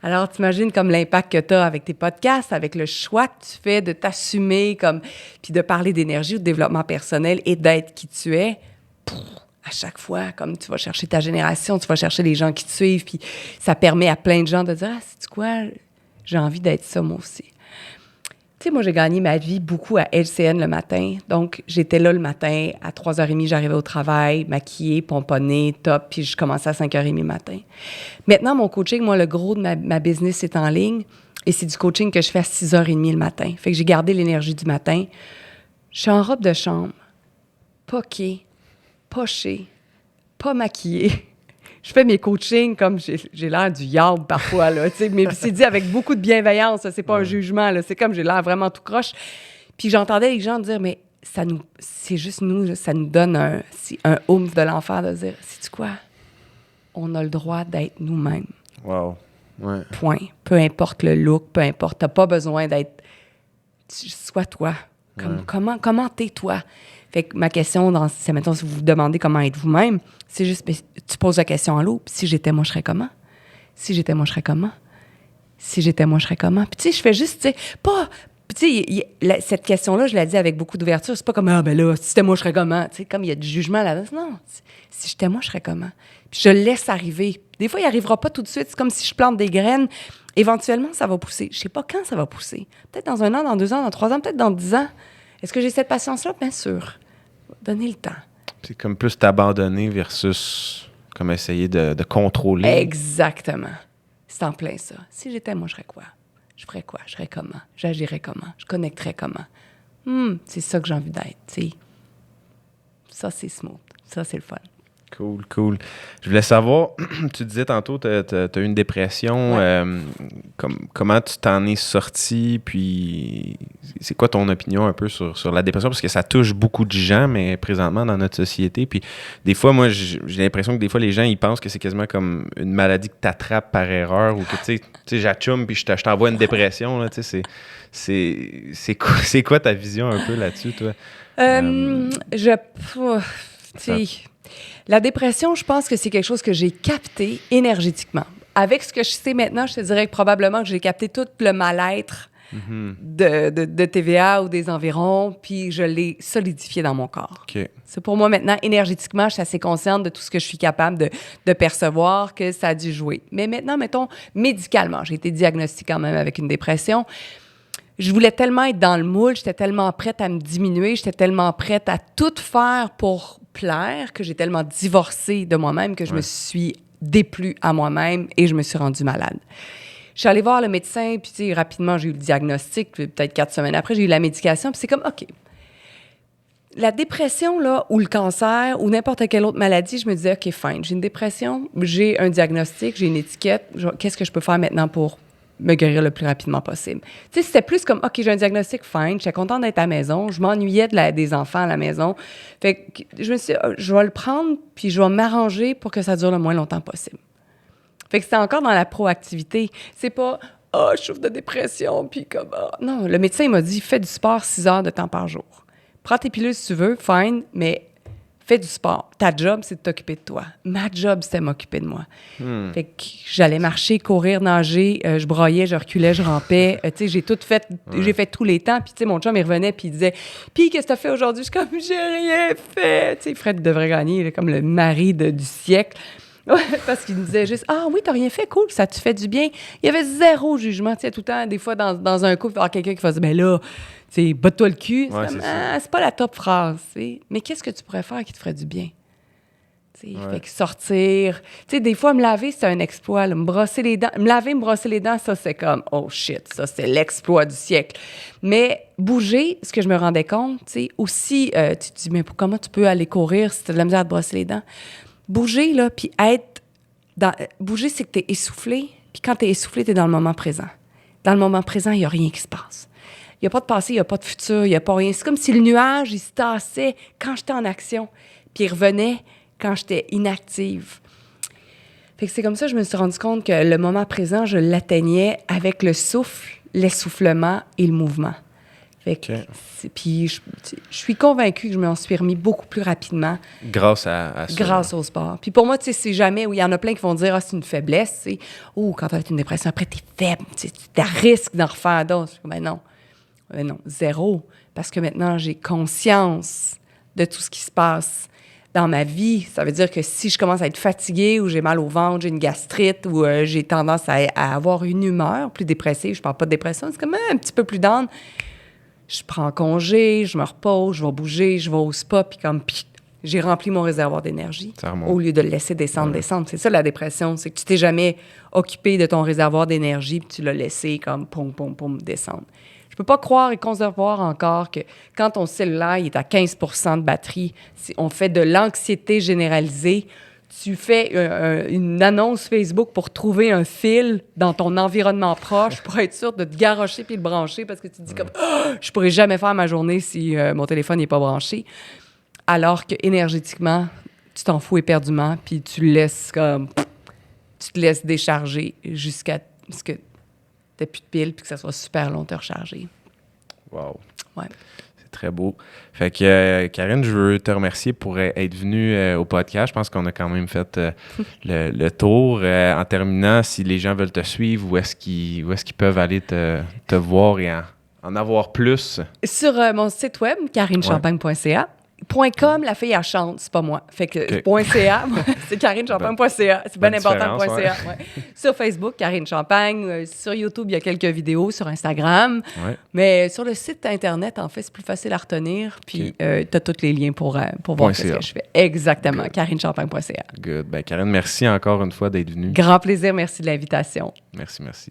Alors, t'imagines comme l'impact que tu as avec tes podcasts, avec le choix que tu fais de t'assumer, puis de parler d'énergie ou de développement personnel et d'être qui tu es. À chaque fois, comme tu vas chercher ta génération, tu vas chercher les gens qui te suivent, puis ça permet à plein de gens de dire « Ah, sais-tu quoi? J'ai envie d'être ça, moi aussi. » Tu sais, moi, j'ai gagné ma vie beaucoup à LCN le matin. Donc, j'étais là le matin, à 3h30, j'arrivais au travail, maquillée, pomponnée, top, puis je commençais à 5h30 le matin. Maintenant, mon coaching, moi, le gros de ma business est en ligne et c'est du coaching que je fais à 6h30 le matin. Fait que j'ai gardé l'énergie du matin. Je suis en robe de chambre, poquée, pochée, pas maquillée. Je fais mes coachings comme j'ai l'air du yard parfois, là, tu sais, mais c'est dit avec beaucoup de bienveillance, c'est pas un jugement, là, c'est comme j'ai l'air vraiment tout croche. Puis j'entendais les gens dire, mais c'est juste nous, là, ça nous donne un oomph de l'enfer de dire, sais-tu quoi? On a le droit d'être nous-mêmes. Wow. Ouais. Point. Peu importe le look, peu importe, t'as pas besoin d'être... Sois toi. Comment t'es toi? Fait que ma question, c'est maintenant, si vous vous demandez comment être vous-même, c'est juste, tu poses la question à l'autre. Si j'étais moi, je serais comment? Si j'étais moi, je serais comment? Si j'étais moi, je serais comment? Puis tu sais, je fais juste, tu sais, pas... Tu sais, cette question-là, je l'ai dit avec beaucoup d'ouverture. C'est pas comme, ah ben là, si c'était moi, je serais comment? Tu sais, comme il y a du jugement là-dedans. Non, si j'étais moi, je serais comment? Puis je le laisse arriver. Des fois, il n'arrivera pas tout de suite. C'est comme si je plante des graines. Éventuellement, ça va pousser. Je sais pas quand ça va pousser. Peut-être dans 1 an, dans 2 ans, dans 3 ans, peut-être dans 10 ans. Est-ce que j'ai cette patience-là? Bien sûr. Donnez le temps. C'est comme plus t'abandonner versus comme essayer de contrôler. Exactement. C'est en plein ça. Si j'étais moi, je serais quoi? Je ferais quoi? Je serais comment? J'agirais comment? Je connecterais comment? C'est ça que j'ai envie d'être, tu sais. Ça, c'est smooth. Ça, c'est le fun. Cool, cool. Je voulais savoir, tu disais tantôt, tu as eu une dépression. Ouais. Comment tu t'en es sorti? Puis, c'est quoi ton opinion un peu sur la dépression? Parce que ça touche beaucoup de gens, mais présentement dans notre société. Puis, des fois, moi, j'ai l'impression que des fois, les gens, ils pensent que c'est quasiment comme une maladie que tu attrapes par erreur ou que, tu sais, j'achoume puis je t'envoie une dépression. Là, tu sais, c'est quoi ta vision un peu là-dessus, toi? La dépression, je pense que c'est quelque chose que j'ai capté énergétiquement. Avec ce que je sais maintenant, je te dirais que probablement que j'ai capté tout le mal-être de TVA ou des environs, puis je l'ai solidifié dans mon corps. Okay. C'est pour moi maintenant, énergétiquement, je suis assez consciente de tout ce que je suis capable de percevoir, que ça a dû jouer. Mais maintenant, mettons, médicalement, j'ai été diagnostiquée quand même avec une dépression. Je voulais tellement être dans le moule, j'étais tellement prête à me diminuer, j'étais tellement prête à tout faire pour plaire, que j'ai tellement divorcé de moi-même que je me suis déplue à moi-même et je me suis rendue malade. Je suis allée voir le médecin, puis tu sais, rapidement, j'ai eu le diagnostic, puis peut-être 4 semaines après, j'ai eu la médication, puis c'est comme, OK. La dépression, là, ou le cancer, ou n'importe quelle autre maladie, je me disais, OK, fine, j'ai une dépression, j'ai un diagnostic, j'ai une étiquette, qu'est-ce que je peux faire maintenant pour me guérir le plus rapidement possible. Tu sais, c'était plus comme, OK, j'ai un diagnostic, fine, j'étais contente d'être à la maison, je m'ennuyais des enfants à la maison. Fait que je me suis dit, je vais le prendre, puis je vais m'arranger pour que ça dure le moins longtemps possible. Fait que c'était encore dans la proactivité. C'est pas, je souffre de dépression, puis comme, Non, le médecin, il m'a dit, fais du sport 6 heures de temps par jour. Prends tes pilules si tu veux, fine, mais fais du sport. Ta job, c'est de t'occuper de toi. Ma job, c'était de m'occuper de moi. Fait que j'allais marcher, courir, nager, je broyais, je reculais, je rampais. Tu sais, j'ai tout fait, j'ai fait tous les temps. Puis, tu sais, mon chum, il revenait, puis il disait, « Puis, qu'est-ce que t'as fait aujourd'hui? » Je suis comme, « J'ai rien fait. » Tu sais, Fred devrait gagner, là, comme le mari du siècle. Parce qu'il me disait juste, « Ah oui, t'as rien fait, cool, ça te fait du bien. » Il y avait zéro jugement. Tu sais, tout le temps, des fois, dans un couple, il y avoir quelqu'un qui faisait, « Ben là, tu sais, botte-toi le cul. » C'est pas la top phrase, tu sais. Mais qu'est-ce que tu pourrais faire qui te ferait du bien? Tu sais, fait que sortir. Tu sais, des fois, me laver, c'est un exploit. Là. Me brosser les dents. Me laver, me brosser les dents, ça, c'est comme, oh shit, ça, c'est l'exploit du siècle. Mais bouger, ce que je me rendais compte, tu sais, aussi, tu te dis, mais comment tu peux aller courir si tu as de la misère à te brosser les dents? Bouger, là, puis être dans... Bouger, c'est que tu es essoufflé, puis quand tu es essoufflé, tu es dans le moment présent. Dans le moment présent, il n'y a rien qui se passe. Il n'y a pas de passé, il n'y a pas de futur, il n'y a pas rien. C'est comme si le nuage, il se tassait quand j'étais en action, puis il revenait quand j'étais inactive. Fait que c'est comme ça que je me suis rendu compte que le moment présent, je l'atteignais avec le souffle, l'essoufflement et le mouvement. Fait que, puis je suis convaincue que je m'en suis remis beaucoup plus rapidement. Grâce à ça. Grâce au sport. Puis pour moi, tu sais, c'est jamais... Il y en a plein qui vont dire, c'est une faiblesse, tu sais. Quand tu as une dépression, après, t'es faible, tu as risque d'en refaire d'autres. Ben non. Non, zéro. Parce que maintenant, j'ai conscience de tout ce qui se passe dans ma vie. Ça veut dire que si je commence à être fatiguée ou j'ai mal au ventre, j'ai une gastrite ou j'ai tendance à avoir une humeur plus dépressive, je parle pas de dépression, c'est comme un petit peu plus down, je prends congé, je me repose, je vais bouger, je vais au spa, puis j'ai rempli mon réservoir d'énergie au lieu de le laisser descendre. C'est ça, la dépression, c'est que tu t'es jamais occupé de ton réservoir d'énergie puis tu l'as laissé comme poum, poum, poum, descendre. Je peux pas croire et concevoir encore que quand ton cellulaire il est à 15 % de batterie, si on fait de l'anxiété généralisée, tu fais une annonce Facebook pour trouver un fil dans ton environnement proche pour être sûr de te garrocher puis le brancher parce que tu te dis comme « Je pourrais jamais faire ma journée si mon téléphone n'est pas branché. » Alors que énergétiquement, tu t'en fous éperdument puis tu le laisses comme... Tu te laisses décharger jusqu'à ce que tu n'aies plus de piles puis que ça soit super long de te recharger. Wow. Ouais. C'est très beau. Fait que, Karine, je veux te remercier pour être venue au podcast. Je pense qu'on a quand même fait le tour. En terminant, si les gens veulent te suivre, où est-ce qu'ils peuvent aller te voir et en avoir plus? Sur mon site web, karinechampagne.ca. .com, la fille, elle chante, c'est pas moi. Fait que .ca, c'est karinechampagne.ca. C'est bien important, .ca. Ouais. Sur Facebook, Karine Champagne. Sur YouTube, il y a quelques vidéos. Sur Instagram. Ouais. Mais sur le site Internet, en fait, c'est plus facile à retenir. Puis, tu as tous les liens pour voir ce que je fais. Exactement, karinechampagne.ca. Good. Ben, Karine, merci encore une fois d'être venue. Grand plaisir. Merci de l'invitation. Merci.